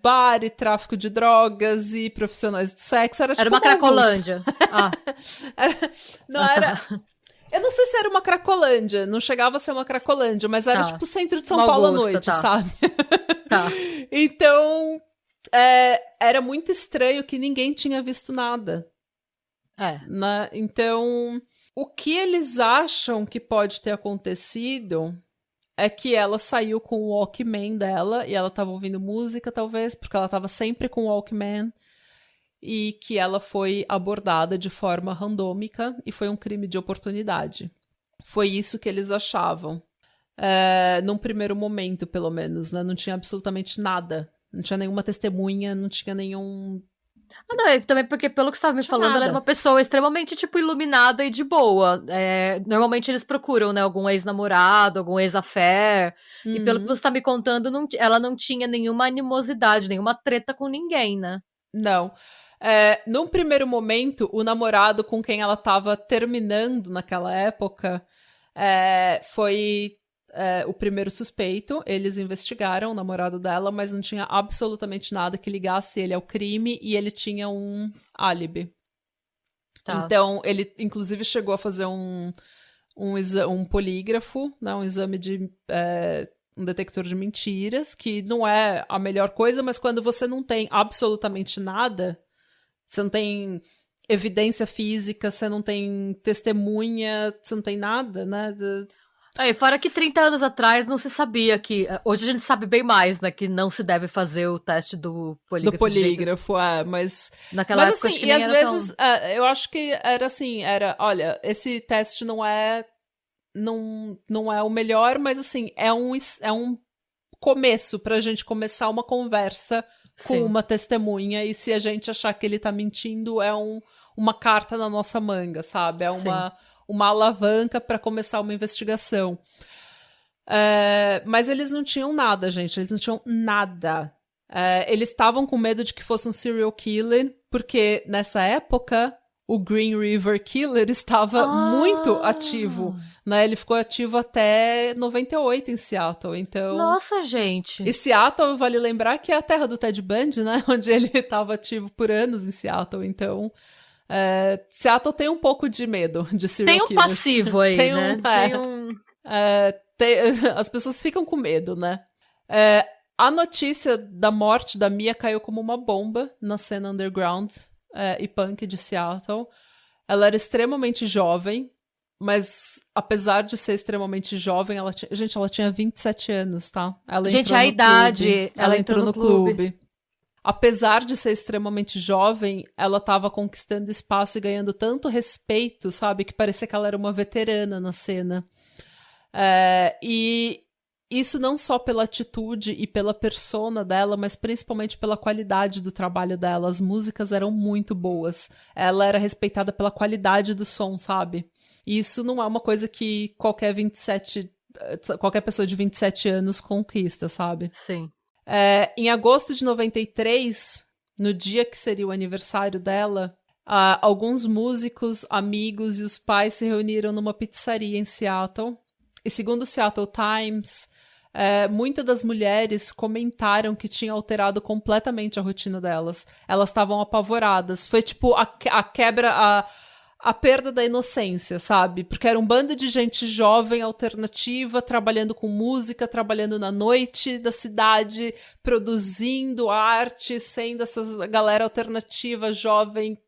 S1: bar e tráfico de drogas e profissionais de sexo. Era tipo
S2: uma Cracolândia.
S1: Eu não sei se era uma Cracolândia, não chegava a ser uma Cracolândia, mas era tipo o centro de São
S2: Uma
S1: Paulo à
S2: Augusta,
S1: noite,
S2: tá.
S1: sabe?
S2: Tá.
S1: Então, era muito estranho que ninguém tinha visto nada. Né? Então, o que eles acham que pode ter acontecido é que ela saiu com o Walkman dela e ela tava ouvindo música, talvez, porque ela tava sempre com o Walkman, e que ela foi abordada de forma randômica e foi um crime de oportunidade. Foi isso que eles achavam. Num primeiro momento, pelo menos, né? Não tinha absolutamente nada. Não tinha nenhuma testemunha, não tinha nenhum...
S2: Não, também porque, pelo que você estava me falando,
S1: nada.
S2: ela era uma pessoa extremamente, tipo, iluminada e de boa. Normalmente eles procuram, né, algum ex-namorado, algum ex-affair. E pelo que você tá me contando, ela não tinha nenhuma animosidade, nenhuma treta com ninguém, né?
S1: Não. Num primeiro momento, o namorado com quem ela estava terminando naquela época foi o primeiro suspeito. Eles investigaram o namorado dela, mas não tinha absolutamente nada que ligasse ele ao crime e ele tinha um álibi. Tá. Então, ele inclusive chegou a fazer um polígrafo, né, um exame de... um detector de mentiras, que não é a melhor coisa, mas quando você não tem absolutamente nada, você não tem evidência física, você não tem testemunha, você não tem nada, né?
S2: Fora que 30 anos atrás não se sabia que... Hoje a gente sabe bem mais, né? Que não se deve fazer o teste do polígrafo.
S1: Do polígrafo, mas...
S2: Naquela época,
S1: assim,
S2: acho que
S1: e
S2: nem
S1: às
S2: era
S1: vezes, eu acho que era assim, olha, esse teste não é o melhor, mas assim, é um começo pra gente começar uma conversa com uma testemunha, e se a gente achar que ele tá mentindo, uma carta na nossa manga, sabe? É uma alavanca pra começar uma investigação. Mas eles não tinham nada, gente, eles não tinham nada. Eles estavam com medo de que fosse um serial killer, porque nessa época o Green River Killer estava muito ativo, né? Ele ficou ativo até 98 em Seattle, então...
S2: Nossa, gente!
S1: E Seattle, vale lembrar que é a terra do Ted Bundy, né? Onde ele estava ativo por anos em Seattle, então... Seattle tem um pouco de medo de serial killers.
S2: Tem um passivo aí, né?
S1: As pessoas ficam com medo, né? A notícia da morte da Mia caiu como uma bomba na cena underground e punk de Seattle. Ela era extremamente jovem, mas apesar de ser extremamente jovem, ela tinha 27 anos, tá?
S2: A idade.
S1: Ela entrou no clube. Apesar de ser extremamente jovem, ela estava conquistando espaço e ganhando tanto respeito, sabe? Que parecia que ela era uma veterana na cena. E isso não só pela atitude e pela persona dela, mas principalmente pela qualidade do trabalho dela. As músicas eram muito boas. Ela era respeitada pela qualidade do som, sabe? E isso não é uma coisa que qualquer pessoa de 27 anos conquista, sabe?
S2: Sim.
S1: Em agosto de 93, no dia que seria o aniversário dela, alguns músicos, amigos e os pais se reuniram numa pizzaria em Seattle. E segundo o Seattle Times, muitas das mulheres comentaram que tinha alterado completamente a rotina delas. Elas estavam apavoradas. Foi tipo a quebra... A perda da inocência, sabe? Porque era um bando de gente jovem, alternativa, trabalhando com música, trabalhando na noite da cidade, produzindo arte, sendo essa galera alternativa, jovem,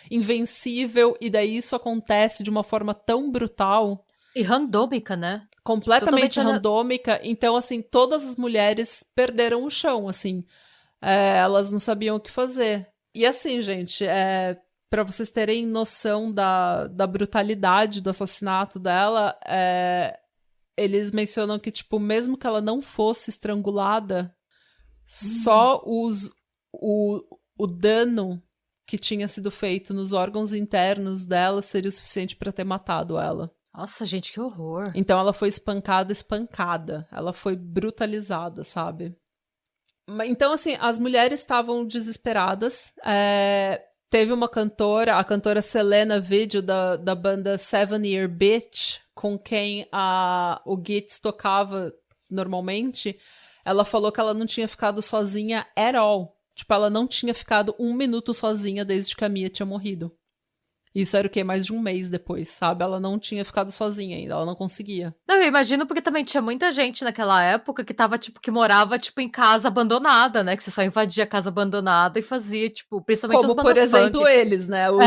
S1: invencível, e daí isso acontece de uma forma tão brutal.
S2: E randômica, né?
S1: Completamente randômica. Então, assim, todas as mulheres perderam o chão, assim. Elas não sabiam o que fazer. E assim, gente, para vocês terem noção da brutalidade do assassinato dela, eles mencionam que, tipo, mesmo que ela não fosse estrangulada, só o dano que tinha sido feito nos órgãos internos dela seria o suficiente para ter matado ela.
S2: Nossa, gente, que horror.
S1: Então ela foi espancada. Ela foi brutalizada, sabe? Então, assim, as mulheres estavam desesperadas. Teve uma cantora, a cantora Selena Video, da banda 7 Year Bitch, com quem o Gitz tocava normalmente. Ela falou que ela não tinha ficado sozinha at all. Tipo, ela não tinha ficado 1 minuto sozinha desde que a Mia tinha morrido. Isso era o quê? Mais de um mês depois, sabe? Ela não tinha ficado sozinha ainda, ela não conseguia.
S2: Não, eu imagino porque também tinha muita gente naquela época que tava, tipo, que morava, tipo, em casa abandonada, né? Que você só invadia a casa abandonada e fazia, tipo, principalmente as
S1: Como, por
S2: bandas
S1: exemplo,
S2: punk.
S1: eles, né? O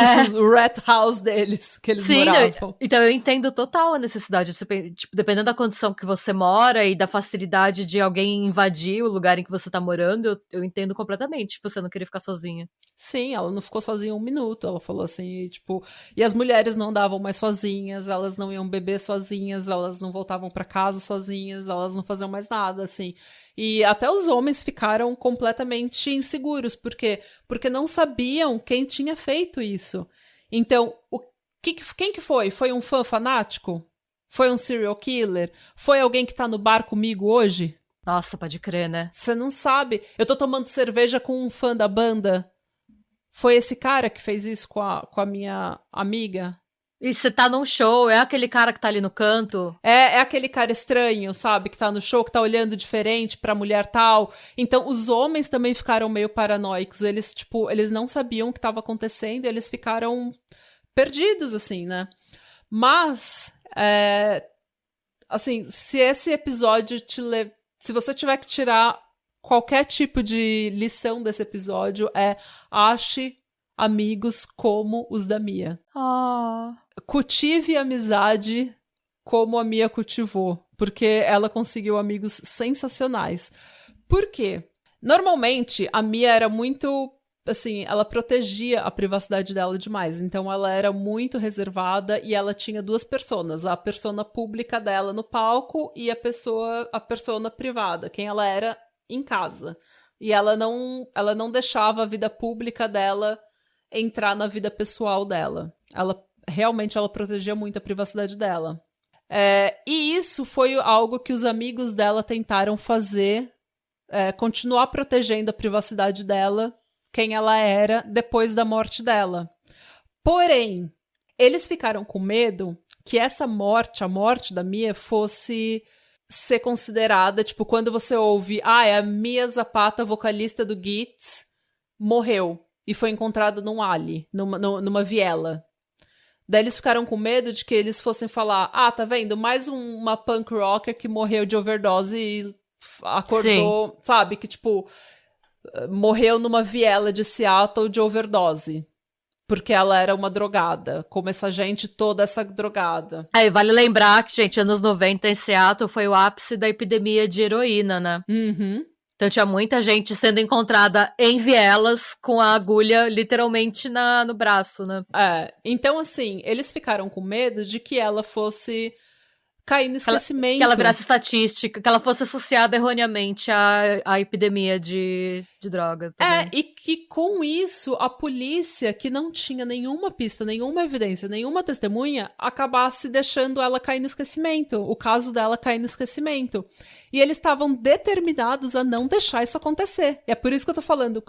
S1: rat house deles, que eles
S2: Sim,
S1: moravam.
S2: então eu entendo total a necessidade de você, tipo, dependendo da condição que você mora e da facilidade de alguém invadir o lugar em que você tá morando, eu entendo completamente você não querer ficar sozinha.
S1: Sim, ela não ficou sozinha um minuto. Ela falou assim, tipo, e as mulheres não andavam mais sozinhas, elas não iam beber sozinhas, elas não voltavam para casa sozinhas, elas não faziam mais nada, assim. E até os homens ficaram completamente inseguros, porque não sabiam quem tinha feito isso. Então, quem que foi? Foi um fã fanático? Foi um serial killer? Foi alguém que tá no bar comigo hoje?
S2: Nossa, pode crer, né?
S1: Você não sabe. Eu tô tomando cerveja com um fã da banda. Foi esse cara que fez isso com a minha amiga?
S2: E você tá num show, é aquele cara que tá ali no canto.
S1: É aquele cara estranho, sabe? Que tá no show, que tá olhando diferente pra mulher tal. Então, os homens também ficaram meio paranoicos. Eles, tipo, eles não sabiam o que tava acontecendo, eles ficaram perdidos, assim, né? Mas, assim, se esse episódio se você tiver que tirar qualquer tipo de lição desse episódio, ache amigos como os da Mia.
S2: Ah.
S1: Cultive amizade como a Mia cultivou, porque ela conseguiu amigos sensacionais. Por quê? Normalmente, a Mia era muito, assim, ela protegia a privacidade dela demais, então ela era muito reservada e ela tinha duas personas, a persona pública dela no palco e a persona privada, quem ela era em casa. E ela não deixava a vida pública dela entrar na vida pessoal dela. Realmente ela protegia muito a privacidade dela. E isso foi algo que os amigos dela tentaram fazer, continuar protegendo a privacidade dela, quem ela era, depois da morte dela. Porém, eles ficaram com medo que essa morte, a morte da Mia, fosse ser considerada, tipo, quando você ouve, a Mia Zapata, vocalista do Gits, morreu e foi encontrada num alley, numa viela. Daí eles ficaram com medo de que eles fossem falar, tá vendo? Mais uma punk rocker que morreu de overdose e acordou, sim, sabe? Que, tipo, morreu numa viela de Seattle de overdose. Porque ela era uma drogada, como essa gente toda, essa drogada.
S2: Aí vale lembrar que, gente, anos 90 em Seattle foi o ápice da epidemia de heroína, né?
S1: Uhum.
S2: Então tinha muita gente sendo encontrada em vielas com a agulha literalmente no braço, né?
S1: Então, assim, eles ficaram com medo de que ela fosse cair no esquecimento.
S2: Que ela virasse estatística, que ela fosse associada erroneamente à epidemia de droga. Também.
S1: E que com isso a polícia, que não tinha nenhuma pista, nenhuma evidência, nenhuma testemunha, acabasse deixando ela cair no esquecimento, o caso dela cair no esquecimento. E eles estavam determinados a não deixar isso acontecer. E é por isso que eu tô falando,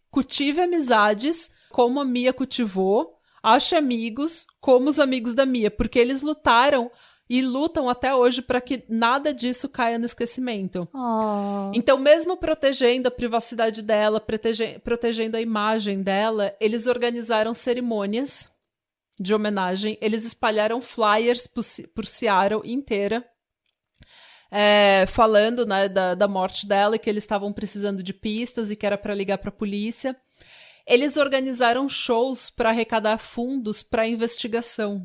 S1: cultive amizades como a Mia cultivou, ache amigos como os amigos da Mia, porque eles lutaram e lutam até hoje para que nada disso caia no esquecimento.
S2: Oh.
S1: Então, mesmo protegendo a privacidade dela, protegendo a imagem dela, eles organizaram cerimônias de homenagem, eles espalharam flyers por Seattle inteira, falando, né, da morte dela e que eles estavam precisando de pistas e que era para ligar para a polícia. Eles organizaram shows para arrecadar fundos para a investigação.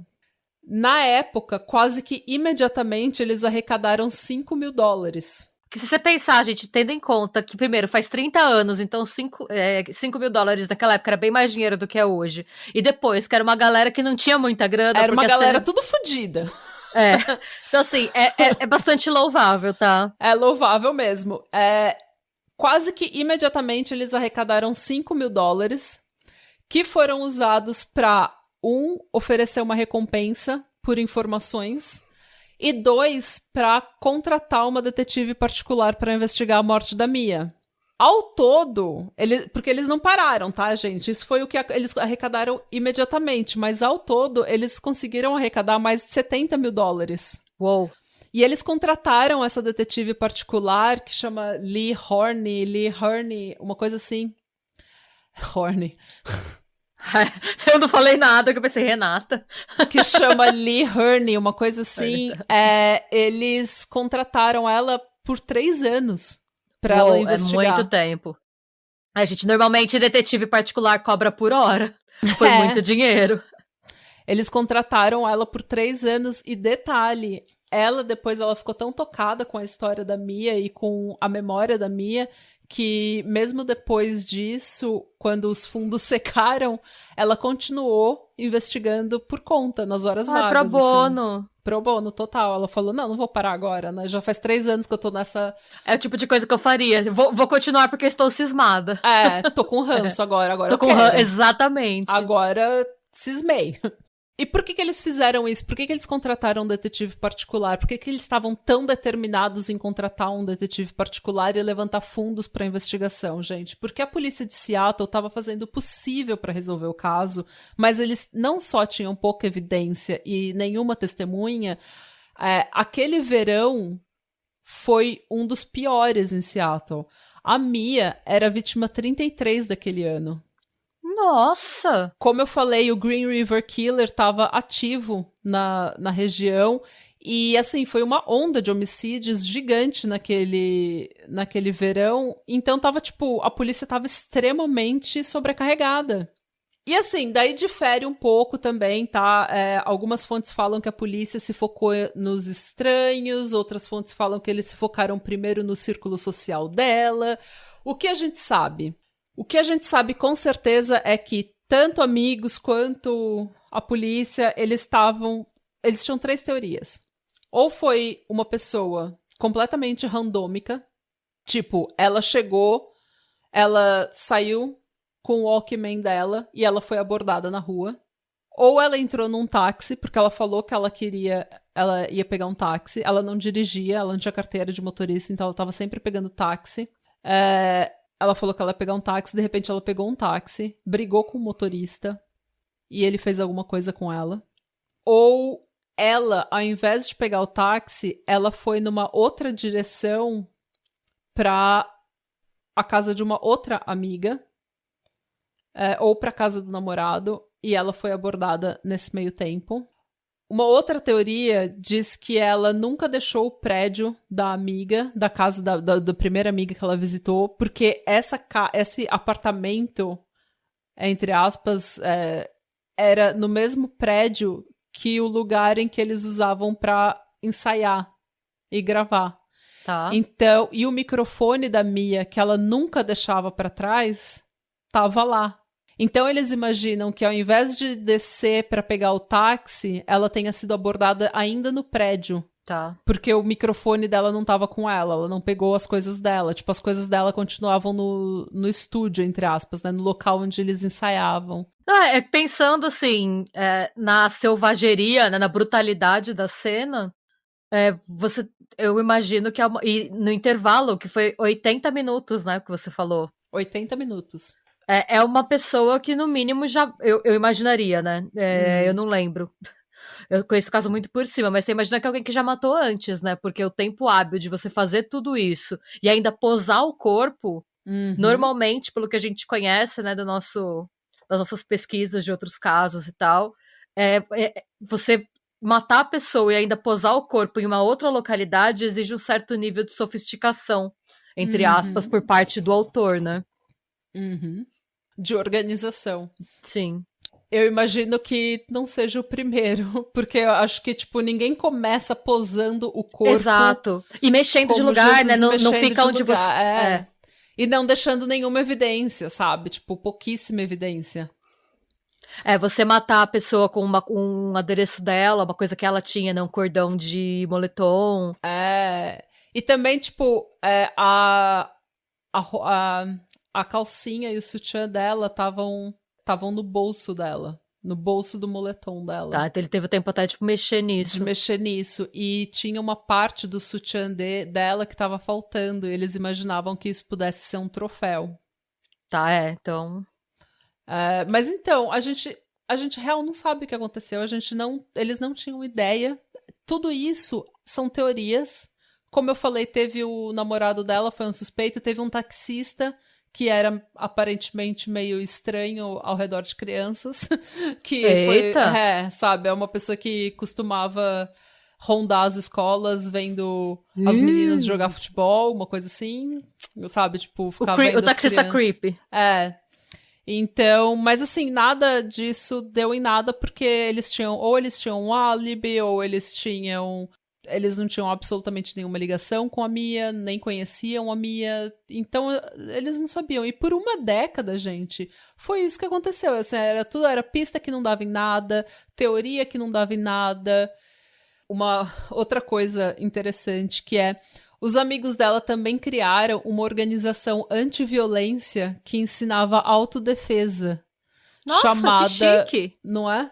S1: Na época, quase que imediatamente, eles arrecadaram $5 mil.
S2: Que se você pensar, gente, tendo em conta que, primeiro, faz 30 anos, então $5 mil naquela época era bem mais dinheiro do que é hoje. E depois, que era uma galera que não tinha muita grana.
S1: Era uma galera tudo fodida.
S2: Então, assim, é bastante louvável, tá?
S1: É louvável mesmo. Quase que imediatamente, eles arrecadaram $5 mil, que foram usados para oferecer uma recompensa por informações, e 2, para contratar uma detetive particular para investigar a morte da Mia. Ao todo, porque eles não pararam, tá, gente? Isso foi o que eles arrecadaram imediatamente, mas ao todo, eles conseguiram arrecadar mais de $70 mil.
S2: Uou!
S1: E eles contrataram essa detetive particular, que chama Lee Horney, uma coisa assim. Horney.
S2: Eu não falei nada, que eu pensei, Renata.
S1: Que chama Lee Hurney, uma coisa assim. Eles contrataram ela por 3 anos pra ela
S2: É muito
S1: investigar.
S2: tempo. A gente, normalmente, detetive particular cobra por hora. Foi
S1: É.
S2: muito dinheiro.
S1: Eles contrataram ela por 3 anos e detalhe, ela ficou tão tocada com a história da Mia e com a memória da Mia que mesmo depois disso, quando os fundos secaram, ela continuou investigando por conta, nas horas
S2: Pro
S1: vagas.
S2: bono.
S1: Assim. Pro bono, total. Ela falou, não vou parar agora, né? Já faz 3 anos que eu tô nessa...
S2: É o tipo de coisa que eu faria. Vou continuar porque estou cismada.
S1: Tô com ranço agora
S2: Tô
S1: eu
S2: com
S1: quero.
S2: Exatamente.
S1: Agora, cismei. E por que eles fizeram isso? Por que eles contrataram um detetive particular? Por que eles estavam tão determinados em contratar um detetive particular e levantar fundos para investigação, gente? Porque a polícia de Seattle estava fazendo o possível para resolver o caso, mas eles não só tinham pouca evidência e nenhuma testemunha. Aquele verão foi um dos piores em Seattle. A Mia era a vítima 33 daquele ano.
S2: Nossa!
S1: Como eu falei, o Green River Killer estava ativo na região e, assim, foi uma onda de homicídios gigante naquele verão. Então, a polícia estava extremamente sobrecarregada. E, assim, daí difere um pouco também, tá? Algumas fontes falam que a polícia se focou nos estranhos, outras fontes falam que eles se focaram primeiro no círculo social dela. O que a gente sabe? O que a gente sabe com certeza é que tanto amigos quanto a polícia, eles tinham 3 teorias. Ou foi uma pessoa completamente randômica, tipo, ela chegou, ela saiu com o Walkman dela e ela foi abordada na rua. Ou ela entrou num táxi, porque ela falou que ela ia pegar um táxi, ela não dirigia, ela não tinha carteira de motorista, então ela estava sempre pegando táxi. Ela falou que ela ia pegar um táxi, de repente ela pegou um táxi, brigou com o motorista e ele fez alguma coisa com ela. Ou ela, ao invés de pegar o táxi, ela foi numa outra direção pra a casa de uma outra amiga, ou pra casa do namorado, e ela foi abordada nesse meio tempo. Uma outra teoria diz que ela nunca deixou o prédio da amiga, da casa da primeira amiga que ela visitou, porque esse apartamento, entre aspas, era no mesmo prédio que o lugar em que eles usavam para ensaiar e gravar.
S2: Tá.
S1: Então, e o microfone da Mia, que ela nunca deixava para trás, tava lá. Então eles imaginam que ao invés de descer para pegar o táxi, ela tenha sido abordada ainda no prédio.
S2: Tá.
S1: Porque o microfone dela não tava com ela não pegou as coisas dela. Tipo, as coisas dela continuavam no estúdio, entre aspas, né? No local onde eles ensaiavam.
S2: Pensando assim, na selvageria, né, na brutalidade da cena, eu imagino que e no intervalo, que foi 80 minutos, né, que você falou.
S1: 80 minutos.
S2: É uma pessoa que, no mínimo, já. Eu imaginaria, né? Eu não lembro. Eu conheço o caso muito por cima, mas você imagina que é alguém que já matou antes, né? Porque o tempo hábil de você fazer tudo isso e ainda posar o corpo, normalmente, pelo que a gente conhece, né, das nossas pesquisas de outros casos e tal, você matar a pessoa e ainda posar o corpo em uma outra localidade exige um certo nível de sofisticação, entre aspas, por parte do autor, né?
S1: De organização.
S2: Sim.
S1: Eu imagino que não seja o primeiro, porque eu acho que, tipo, ninguém começa posando o corpo.
S2: Exato. E mexendo de lugar, né? Não fica onde você.
S1: E não deixando nenhuma evidência, sabe? Tipo, pouquíssima evidência.
S2: Você matar a pessoa com um adereço dela, uma coisa que ela tinha, né? Um cordão de moletom.
S1: E também, tipo, a calcinha e o sutiã dela estavam no bolso dela. No bolso do moletom dela.
S2: Tá, então ele teve o tempo até de mexer nisso.
S1: De mexer nisso. E tinha uma parte do sutiã dela que estava faltando. E eles imaginavam que isso pudesse ser um troféu.
S2: Tá, então...
S1: mas então, a gente real não sabe o que aconteceu. Eles não tinham ideia. Tudo isso são teorias. Como eu falei, teve o namorado dela, foi um suspeito. Teve um taxista que era aparentemente meio estranho ao redor de crianças. Que
S2: Eita.
S1: foi, sabe, é uma pessoa que costumava rondar as escolas vendo as meninas jogar futebol, uma coisa assim, sabe, tipo, ficar vendo
S2: O taxista creepy.
S1: Então, mas assim, nada disso deu em nada, porque eles tinham um álibi, ou eles não tinham absolutamente nenhuma ligação com a Mia, nem conheciam a Mia, então eles não sabiam. E por uma década, gente, foi isso que aconteceu. Assim, era pista que não dava em nada, teoria que não dava em nada. Uma outra coisa interessante que é, os amigos dela também criaram uma organização anti-violência que ensinava autodefesa.
S2: Nossa,
S1: chamada,
S2: que chique!
S1: Não é?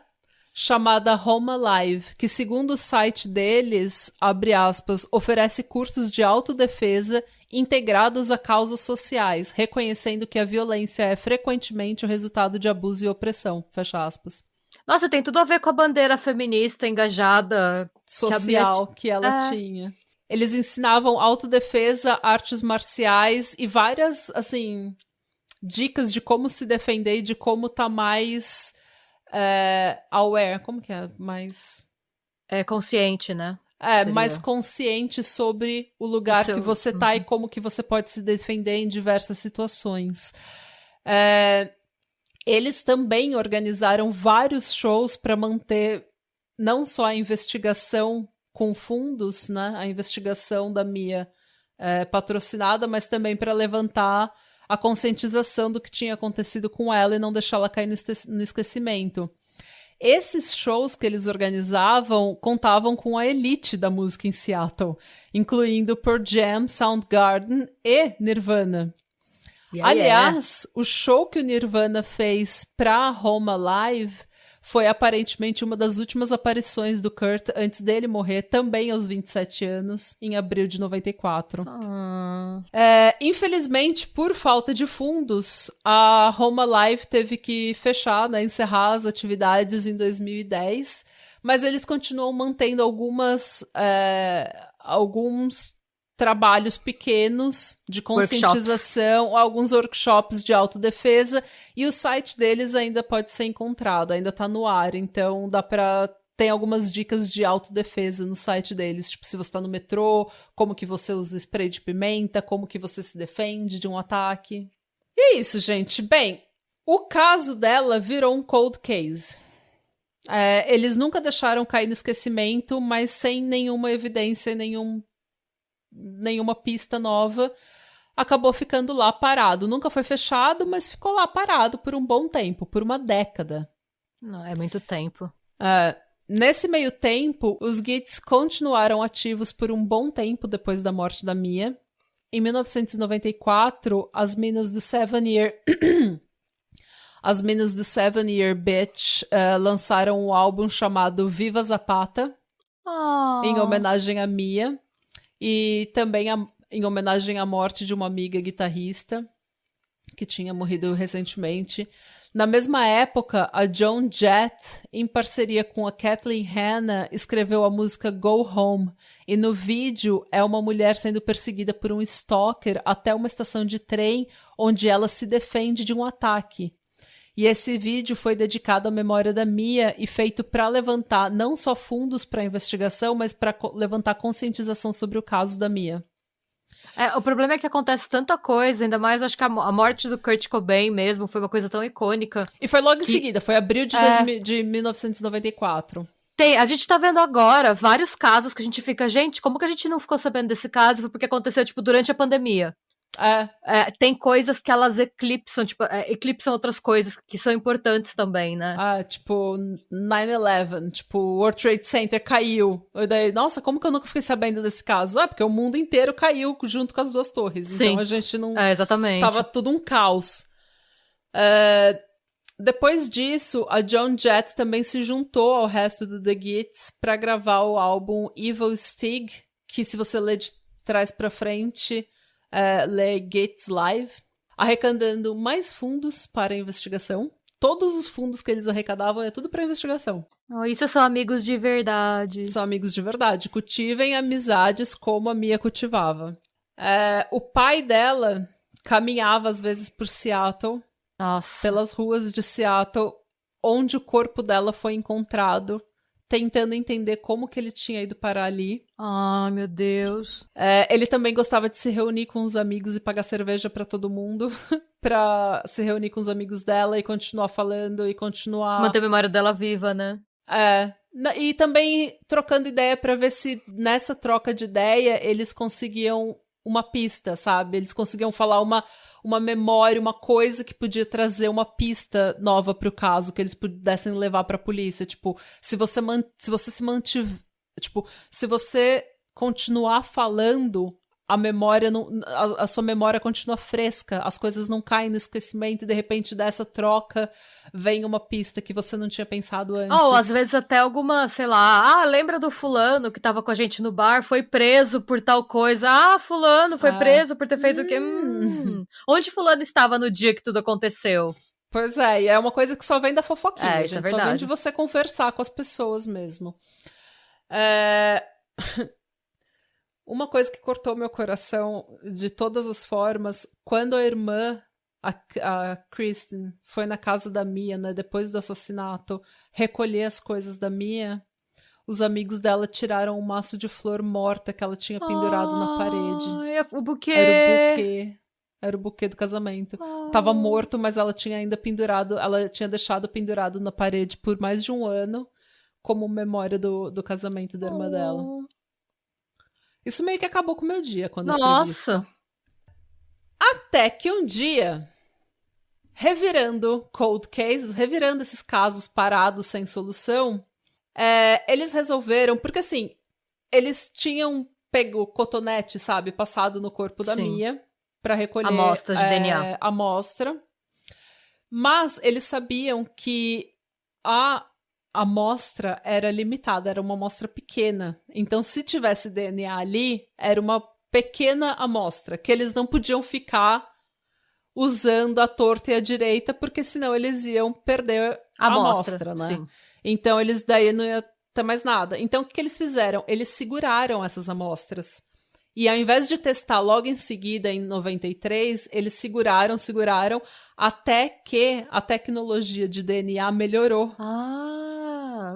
S1: Chamada Home Alive, que segundo o site deles, abre aspas, oferece cursos de autodefesa integrados a causas sociais, reconhecendo que a violência é frequentemente o resultado de abuso e opressão, fecha aspas.
S2: Nossa, tem tudo a ver com a bandeira feminista engajada.
S1: Social que ela tinha. Eles ensinavam autodefesa, artes marciais e várias, assim, dicas de como se defender e de como tá mais aware. Como que é? Mais...
S2: consciente, né? Seria.
S1: Mais consciente sobre o lugar que você tá e como que você pode se defender em diversas situações. Eles também organizaram vários shows para manter não só a investigação com fundos, né, a investigação da Mia patrocinada, mas também para levantar a conscientização do que tinha acontecido com ela e não deixá-la cair no esquecimento. Esses shows que eles organizavam contavam com a elite da música em Seattle, incluindo Pearl Jam, Soundgarden e Nirvana. Aliás, o show que o Nirvana fez pra Home Alive foi aparentemente uma das últimas aparições do Kurt antes dele morrer, também aos 27 anos, em abril de 94. Infelizmente, por falta de fundos, a Home Alive teve que fechar, né, encerrar as atividades em 2010, mas eles continuam mantendo alguns trabalhos pequenos de conscientização, alguns workshops de autodefesa, e o site deles ainda pode ser encontrado, ainda tá no ar, então tem algumas dicas de autodefesa no site deles, tipo, se você tá no metrô, como que você usa spray de pimenta, como que você se defende de um ataque. E é isso, gente. Bem, o caso dela virou um cold case. Eles nunca deixaram cair no esquecimento, mas sem nenhuma evidência, nenhuma pista nova, acabou ficando lá parado. Nunca foi fechado, mas ficou lá parado por um bom tempo, por uma década.
S2: Não, é muito tempo.
S1: Nesse meio tempo, os Gits continuaram ativos por um bom tempo depois da morte da Mia. Em 1994, as minas do Seven Year Bitch lançaram um álbum chamado Viva Zapata, em homenagem a Mia. E também em homenagem à morte de uma amiga guitarrista que tinha morrido recentemente. Na mesma época, a Joan Jett, em parceria com a Kathleen Hanna, escreveu a música Go Home. E no vídeo é uma mulher sendo perseguida por um stalker até uma estação de trem, onde ela se defende de um ataque. E esse vídeo foi dedicado à memória da Mia e feito para levantar não só fundos para a investigação, mas para levantar conscientização sobre o caso da Mia.
S2: O problema é que acontece tanta coisa, ainda mais acho que a morte do Kurt Cobain mesmo foi uma coisa tão icônica.
S1: E foi logo em seguida, foi abril de 1994.
S2: A gente tá vendo agora vários casos que a gente fica, gente, como que a gente não ficou sabendo desse caso? Foi porque aconteceu, tipo, durante a pandemia. Tem coisas que elas eclipsam, tipo, eclipsam outras coisas que são importantes também, né?
S1: Tipo, 9/11, tipo, o World Trade Center caiu. E daí, nossa, como que eu nunca fiquei sabendo desse caso? Porque o mundo inteiro caiu junto com as duas torres. Sim. Então a gente não...
S2: exatamente.
S1: Tava tudo um caos. Depois disso, a Joan Jett também se juntou ao resto do The Gits para gravar o álbum Evil Stig, que se você ler de trás pra frente... lê Gits Live, arrecadando mais fundos para a investigação. Todos os fundos que eles arrecadavam é tudo para investigação.
S2: Isso são amigos de verdade.
S1: São amigos de verdade. Cultivem amizades como a Mia cultivava. O pai dela caminhava às vezes por Seattle,
S2: Nossa.
S1: pelas ruas de Seattle, onde o corpo dela foi encontrado, tentando entender como que ele tinha ido parar ali.
S2: Ai, meu Deus.
S1: Ele também gostava de se reunir com os amigos e pagar cerveja pra todo mundo, pra se reunir com os amigos dela e continuar falando e continuar...
S2: Manter a memória dela viva, né?
S1: E também trocando ideia pra ver se nessa troca de ideia eles conseguiam uma pista, sabe? Eles conseguiam falar uma memória, uma coisa que podia trazer uma pista nova pro caso, que eles pudessem levar pra polícia. Tipo, se você se mantiver... Tipo, se você continuar falando, a memória a sua memória continua fresca, as coisas não caem no esquecimento e de repente dessa troca vem uma pista que você não tinha pensado antes.
S2: Ou às vezes até alguma, sei lá, lembra do fulano que tava com a gente no bar, foi preso por tal coisa. Fulano foi preso por ter feito o quê? Onde fulano estava no dia que tudo aconteceu?
S1: Pois é, e é uma coisa que só vem da fofoquinha,
S2: Isso é
S1: gente. Só vem de você conversar com as pessoas mesmo. Uma coisa que cortou meu coração de todas as formas, quando a irmã, a Kristen, foi na casa da Mia, né, depois do assassinato, recolher as coisas da Mia, os amigos dela tiraram um maço de flor morta que ela tinha pendurado na parede.
S2: O buquê.
S1: Era o buquê do casamento. Tava morto, mas ela tinha ainda pendurado, ela tinha deixado pendurado na parede por mais de um ano, como memória do casamento da irmã dela. Isso meio que acabou com o meu dia quando eu escrevi isso.
S2: Nossa!
S1: Até que um dia, revirando cold cases, revirando esses casos parados sem solução, eles resolveram, porque assim, eles tinham pego cotonete, sabe, passado no corpo da Mia pra recolher
S2: amostras de DNA.
S1: Amostra. Mas eles sabiam que a amostra era limitada, era uma amostra pequena. Então, se tivesse DNA ali, era uma pequena amostra, que eles não podiam ficar usando a torta e a direita, porque senão eles iam perder a amostra, né?
S2: Sim.
S1: Então, eles daí não ia ter mais nada. Então, o que eles fizeram? Eles seguraram essas amostras. E ao invés de testar logo em seguida, em 93, eles seguraram, até que a tecnologia de DNA melhorou.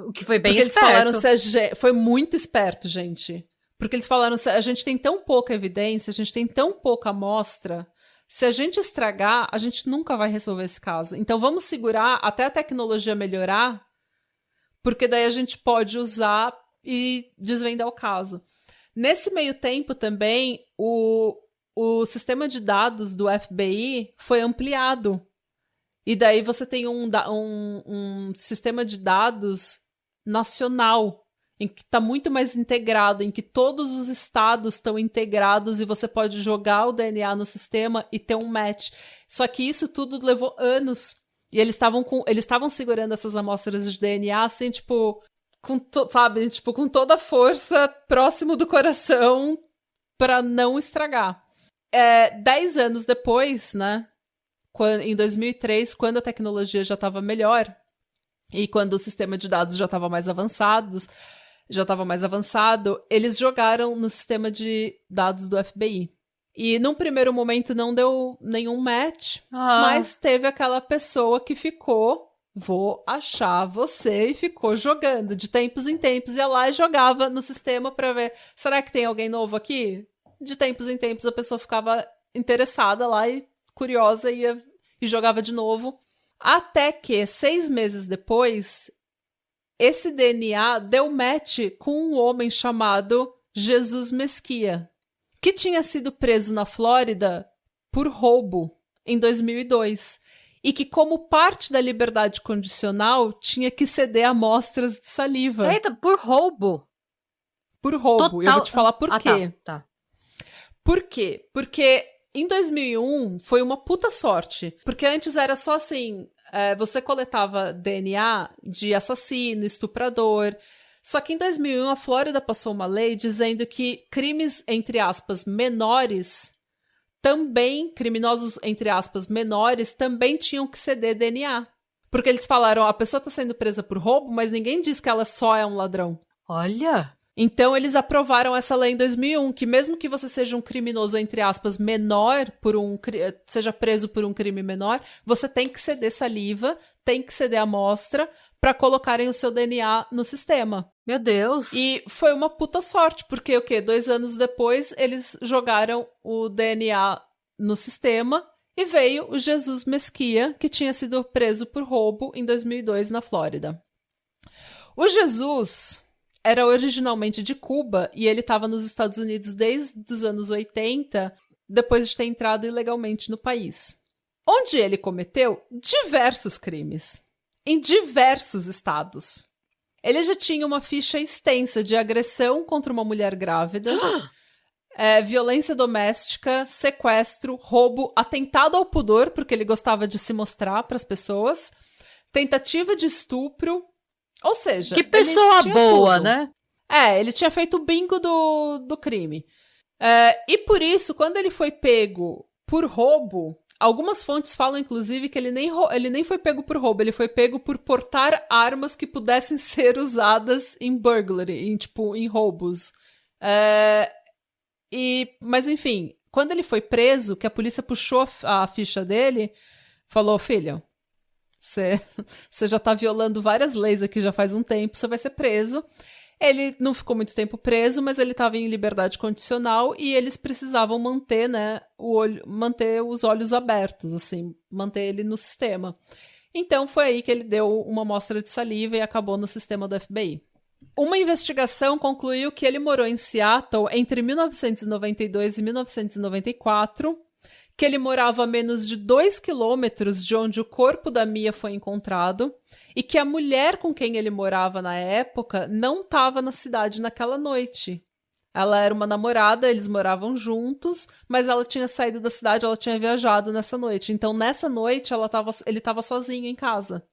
S2: O que foi bem
S1: porque
S2: esperto.
S1: Eles falaram, foi muito esperto, gente. Porque eles falaram, a gente tem tão pouca evidência, a gente tem tão pouca amostra, se a gente estragar, a gente nunca vai resolver esse caso. Então vamos segurar até a tecnologia melhorar, porque daí a gente pode usar e desvendar o caso. Nesse meio tempo também, o sistema de dados do FBI foi ampliado. E daí você tem um sistema de dados nacional, em que está muito mais integrado, em que todos os estados estão integrados e você pode jogar o DNA no sistema e ter um match. Só que isso tudo levou anos. E eles estavam segurando essas amostras de DNA, assim, tipo... com toda a força próximo do coração para não estragar. 10 anos depois, né, em 2003, quando a tecnologia já estava melhor e quando o sistema de dados já estava mais avançado, eles jogaram no sistema de dados do FBI. E num primeiro momento não deu nenhum match, mas teve aquela pessoa que ficou... vou achar você, e ficou jogando de tempos em tempos, ia lá e jogava no sistema pra ver, será que tem alguém novo aqui? De tempos em tempos a pessoa ficava interessada lá e curiosa e jogava de novo, até que 6 meses depois esse DNA deu match com um homem chamado Jesus Mesquia, que tinha sido preso na Flórida por roubo em 2002. E que, como parte da liberdade condicional, tinha que ceder amostras de saliva.
S2: Eita, por roubo?
S1: Por roubo. Total... Eu vou te falar por quê.
S2: Tá.
S1: Por quê? Porque em 2001 foi uma puta sorte. Porque antes era só assim, você coletava DNA de assassino, estuprador. Só que em 2001 a Flórida passou uma lei dizendo que crimes, entre aspas, menores... também, criminosos, entre aspas, menores, também tinham que ceder DNA. Porque eles falaram, a pessoa está sendo presa por roubo, mas ninguém diz que ela só é um ladrão.
S2: Olha!
S1: Então, eles aprovaram essa lei em 2001, que mesmo que você seja um criminoso, entre aspas, menor, seja preso por um crime menor, você tem que ceder saliva, tem que ceder amostra para colocarem o seu DNA no sistema.
S2: Meu Deus.
S1: E foi uma puta sorte, porque 2 anos depois, eles jogaram o DNA no sistema e veio o Jesus Mesquia, que tinha sido preso por roubo em 2002 na Flórida. O Jesus era originalmente de Cuba e ele estava nos Estados Unidos desde os anos 80, depois de ter entrado ilegalmente no país. Onde ele cometeu diversos crimes, em diversos estados. Ele já tinha uma ficha extensa de agressão contra uma mulher grávida, violência doméstica, sequestro, roubo, atentado ao pudor, porque ele gostava de se mostrar para as pessoas, tentativa de estupro. Ou seja,
S2: que pessoa boa,
S1: tudo.
S2: Né?
S1: Ele tinha feito o bingo do crime. E por isso, quando ele foi pego por roubo, algumas fontes falam, inclusive, que ele nem foi pego por roubo, ele foi pego por portar armas que pudessem ser usadas em burglary, em roubos. Mas, enfim, quando ele foi preso, que a polícia puxou a ficha dele, falou, filho, você já tá violando várias leis aqui já faz um tempo, você vai ser preso. Ele não ficou muito tempo preso, mas ele estava em liberdade condicional e eles precisavam manter, né, manter os olhos abertos, assim, manter ele no sistema. Então foi aí que ele deu uma amostra de saliva e acabou no sistema do FBI. Uma investigação concluiu que ele morou em Seattle entre 1992 e 1994, que ele morava a menos de 2 quilômetros de onde o corpo da Mia foi encontrado e que a mulher com quem ele morava na época não estava na cidade naquela noite. Ela era uma namorada, eles moravam juntos, mas ela tinha saído da cidade, ela tinha viajado nessa noite. Então, nessa noite, ele estava sozinho em casa.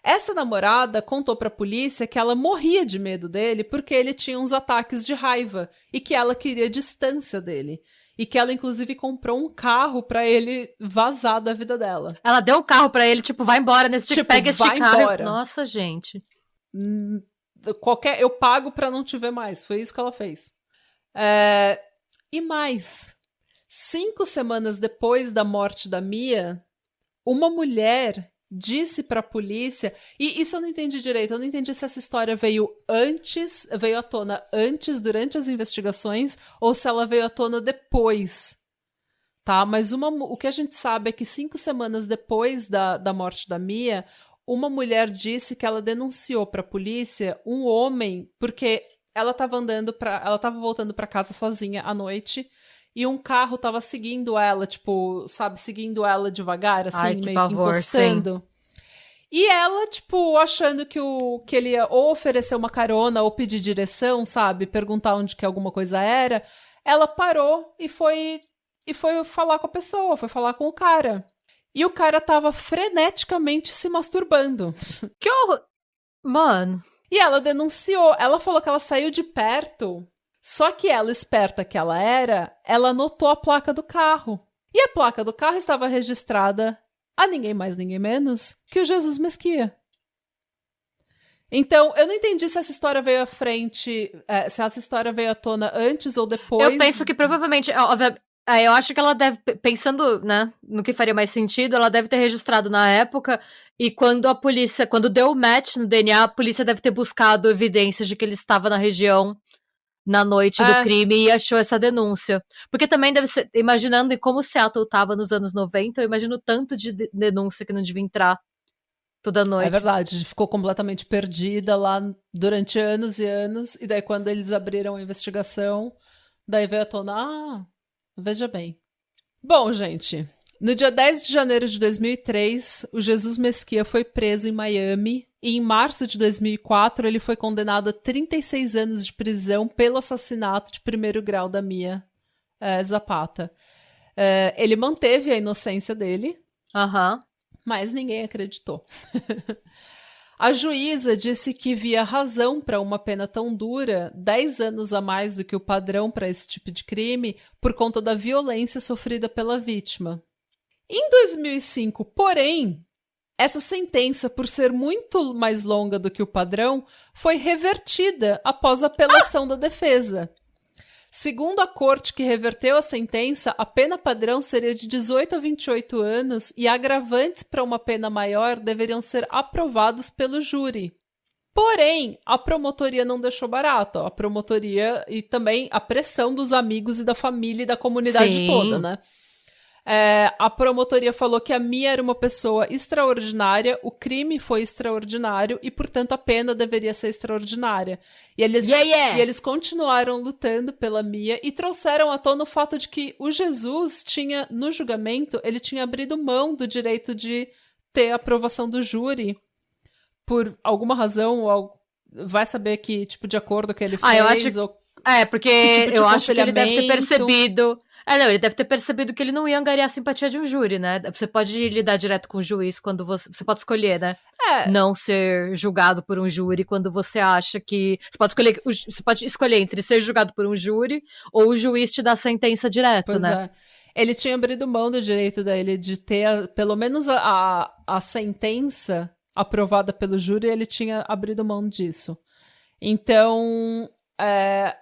S1: Essa namorada contou para a polícia que ela morria de medo dele porque ele tinha uns ataques de raiva e que ela queria distância dele. E que ela, inclusive, comprou um carro pra ele vazar da vida dela.
S2: Ela deu o carro pra ele, vai embora pega este carro.
S1: Embora.
S2: Nossa, gente.
S1: Eu pago pra não te ver mais. Foi isso que ela fez. E mais, 5 semanas depois da morte da Mia, uma mulher disse pra polícia, e isso eu não entendi direito, eu não entendi se essa história veio à tona antes, durante as investigações, ou se ela veio à tona depois, tá? Mas o que a gente sabe é que 5 semanas depois da morte da Mia, uma mulher disse que ela denunciou pra polícia um homem, porque ela tava voltando pra casa sozinha à noite, e um carro tava seguindo ela, seguindo ela devagar, assim, meio que encostando. Sim. E ela, achando que ele ia ou oferecer uma carona ou pedir direção, sabe? Perguntar onde que alguma coisa era. Ela parou e foi falar com a pessoa, foi falar com o cara. E o cara tava freneticamente se masturbando.
S2: Que horror! Mano.
S1: E ela denunciou. Ela falou que ela saiu de perto. Só que ela, esperta que ela era, ela anotou a placa do carro. E a placa do carro estava registrada a ninguém mais, ninguém menos que o Jesus Mesquia. Então, eu não entendi se essa história veio à frente, se essa história veio à tona antes ou depois.
S2: Eu penso que provavelmente, eu acho que ela deve, pensando, né, no que faria mais sentido, ela deve ter registrado na época, e quando deu o match no DNA, a polícia deve ter buscado evidências de que ele estava na região na noite do crime e achou essa denúncia. Porque também deve ser, imaginando em como Seattle estava nos anos 90, eu imagino tanto de denúncia que não devia entrar toda noite.
S1: É verdade, ficou completamente perdida lá durante anos e anos, e daí quando eles abriram a investigação, daí veio à tona, veja bem. Bom, gente, no dia 10 de janeiro de 2003, o Jesus Mesquia foi preso em Miami e em março de 2004 ele foi condenado a 36 anos de prisão pelo assassinato de 1º grau da Mia Zapata. Ele manteve a inocência dele, mas ninguém acreditou. A juíza disse que via razão para uma pena tão dura, 10 anos a mais do que o padrão para esse tipo de crime, por conta da violência sofrida pela vítima. Em 2005, porém, Essa sentença, por ser muito mais longa do que o padrão, foi revertida após a apelação da defesa. Segundo a corte que reverteu a sentença, a pena padrão seria de 18 a 28 anos e agravantes para uma pena maior deveriam ser aprovados pelo júri. Porém, a promotoria não deixou barato. A promotoria e também a pressão dos amigos e da família e da comunidade toda, né? A promotoria falou que a Mia era uma pessoa extraordinária, o crime foi extraordinário e, portanto, a pena deveria ser extraordinária. E eles continuaram lutando pela Mia e trouxeram à tona o fato de que o Jesus tinha, no julgamento, ele tinha abrido mão do direito de ter a aprovação do júri por alguma razão, ou vai saber que tipo de acordo que ele fez.
S2: Eu acho... porque tipo eu acho que ele deve ter percebido... não, ele deve ter percebido que ele não ia angariar a simpatia de um júri, né? Você pode lidar direto com o juiz quando você pode escolher, né? Não ser julgado por um júri quando você acha que... Você pode escolher entre ser julgado por um júri ou o juiz te dar a sentença direto, né?
S1: Ele tinha abrido mão do direito dele de ter pelo menos a sentença aprovada pelo júri, ele tinha abrido mão disso. Então,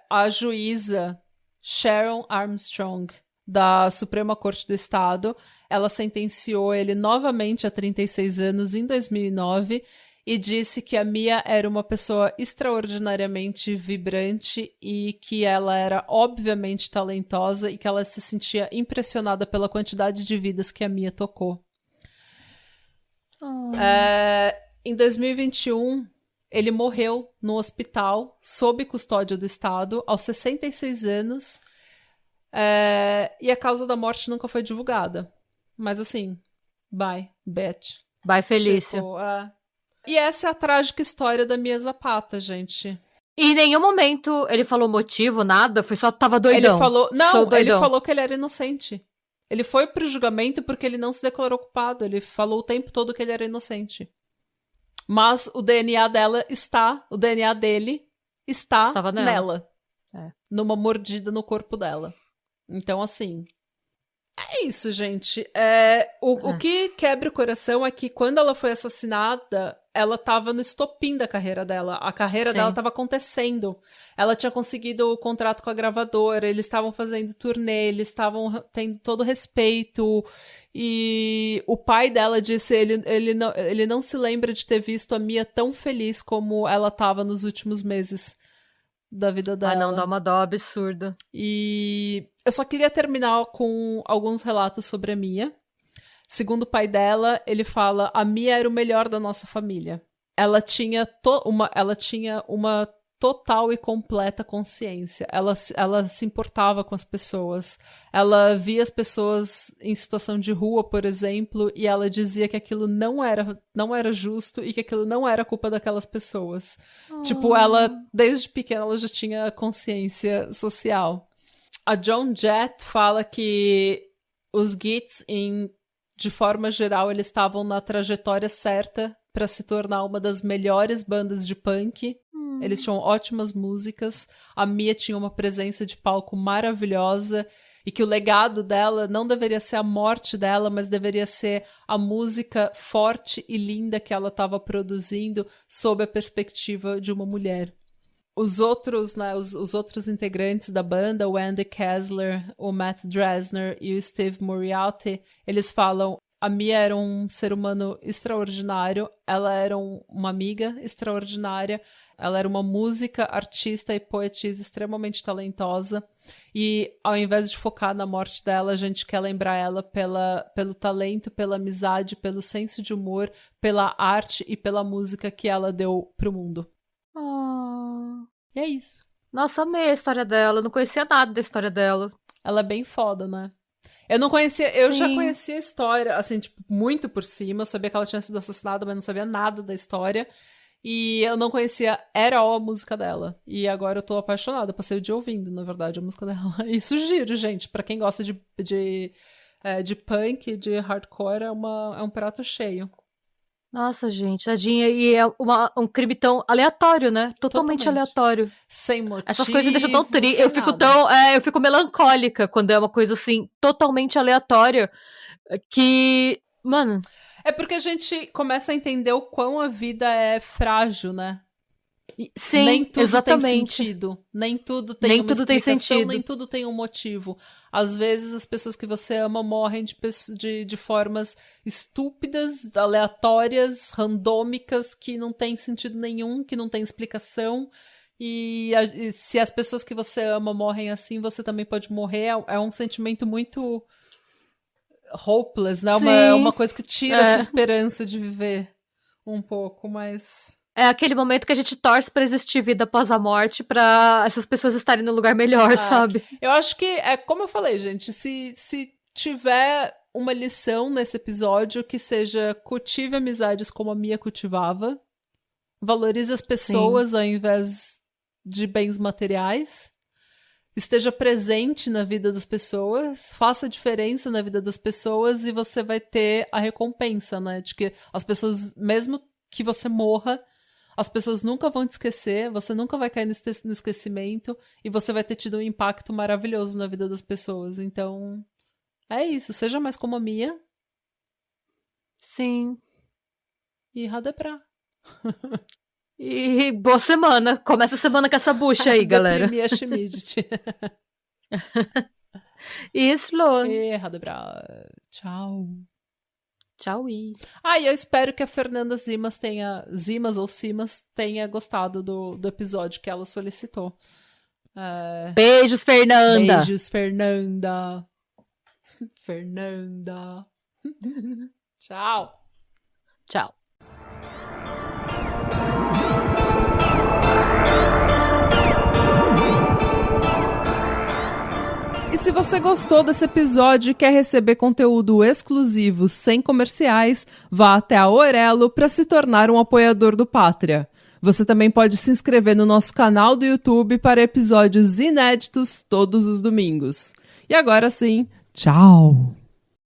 S1: a juíza Sharon Armstrong, da Suprema Corte do Estado, ela sentenciou ele novamente a 36 anos em 2009 e disse que a Mia era uma pessoa extraordinariamente vibrante e que ela era obviamente talentosa e que ela se sentia impressionada pela quantidade de vidas que a Mia tocou. Em 2021, ele morreu no hospital, sob custódia do Estado, aos 66 anos, e a causa da morte nunca foi divulgada. Mas assim, bye, Beth.
S2: Bye, Felícia.
S1: Tipo, e essa é a trágica história da Mia Zapata, gente.
S2: E em nenhum momento ele falou motivo, nada, foi só tava doidão.
S1: Ele falou que ele era inocente. Ele foi pro julgamento porque ele não se declarou culpado. Ele falou o tempo todo que ele era inocente. Mas o DNA dele está nela. Numa mordida no corpo dela. Então, assim... É isso, gente. O que quebra o coração é que quando ela foi assassinada, ela estava no estopim da carreira dela. A carreira dela estava acontecendo. Ela tinha conseguido o contrato com a gravadora, eles estavam fazendo turnê, eles estavam tendo todo respeito. E o pai dela disse ele não se lembra de ter visto a Mia tão feliz como ela estava nos últimos meses da vida dela.
S2: Não, dá uma dó absurda.
S1: E eu só queria terminar com alguns relatos sobre a Mia. Segundo o pai dela, ele fala: a Mia era o melhor da nossa família. Ela tinha uma total e completa consciência. Ela se importava com as pessoas. Ela via as pessoas em situação de rua, por exemplo, e ela dizia que aquilo não era justo e que aquilo não era culpa daquelas pessoas. Tipo, ela, desde pequena, ela já tinha consciência social. A Joan Jett fala que os Gits, de forma geral, eles estavam na trajetória certa para se tornar uma das melhores bandas de punk. Eles tinham ótimas músicas. A Mia tinha uma presença de palco maravilhosa e que o legado dela não deveria ser a morte dela, mas deveria ser a música forte e linda que ela estava produzindo sob a perspectiva de uma mulher. Os outros integrantes da banda, o Andy Kessler, o Matt Dresner e o Steve Moriarty, eles falam: a Mia era um ser humano extraordinário, ela era uma amiga extraordinária, ela era uma música, artista e poetisa extremamente talentosa, e ao invés de focar na morte dela, a gente quer lembrar ela pelo talento, pela amizade, pelo senso de humor, pela arte e pela música que ela deu pro mundo. E é isso.
S2: Nossa, amei a história dela, eu não conhecia nada da história dela.
S1: Ela é bem foda, né? Eu não conhecia, eu já conhecia a história, assim, tipo, muito por cima. Eu sabia que ela tinha sido assassinada, mas não sabia nada da história. E eu não conhecia a música dela. E agora eu tô apaixonada, passei o dia ouvindo, na verdade, a música dela. E sugiro, gente, pra quem gosta de punk, de hardcore, é um prato cheio.
S2: Nossa, gente, tadinha. E é um crime tão aleatório, né? Totalmente aleatório.
S1: Sem motivo.
S2: Essas coisas me deixam tão triste. Eu fico melancólica quando é uma coisa assim, totalmente aleatória, que Mano.
S1: É porque a gente começa a entender o quão a vida é frágil, né?
S2: Sim,
S1: nem tudo
S2: exatamente.
S1: tem sentido, nem tudo tem uma explicação, nem tudo tem um motivo. Às vezes as pessoas que você ama morrem de formas estúpidas, aleatórias, randômicas, que não tem sentido nenhum, que não tem explicação. E se as pessoas que você ama morrem assim, você também pode morrer. É um sentimento muito hopeless, né? Uma coisa que tira a sua esperança de viver um pouco, mas...
S2: É aquele momento que a gente torce pra existir vida após a morte, pra essas pessoas estarem no lugar melhor, sabe?
S1: Eu acho que, como eu falei, gente, se tiver uma lição nesse episódio, que seja cultive amizades como a Mia cultivava, valorize as pessoas ao invés de bens materiais, esteja presente na vida das pessoas, faça diferença na vida das pessoas e você vai ter a recompensa, né? De que as pessoas, mesmo que você morra, as pessoas nunca vão te esquecer, você nunca vai cair no esquecimento e você vai ter tido um impacto maravilhoso na vida das pessoas. Então, é isso. Seja mais como a Mia.
S2: Sim.
S1: E Radepra.
S2: E boa semana. Começa a semana com essa bucha aí, galera.
S1: Deprimir a Schmidt.
S2: Isso, Lô.
S1: E Radepra. Tchau.
S2: Tchau. E
S1: eu espero que a Fernanda Zimas tenha gostado do episódio que ela solicitou.
S2: Beijos, Fernanda.
S1: Beijos, Fernanda. Fernanda. Tchau.
S2: Tchau.
S1: E se você gostou desse episódio e quer receber conteúdo exclusivo sem comerciais, vá até a Orelo para se tornar um apoiador do Pátria. Você também pode se inscrever no nosso canal do YouTube para episódios inéditos todos os domingos. E agora sim, tchau!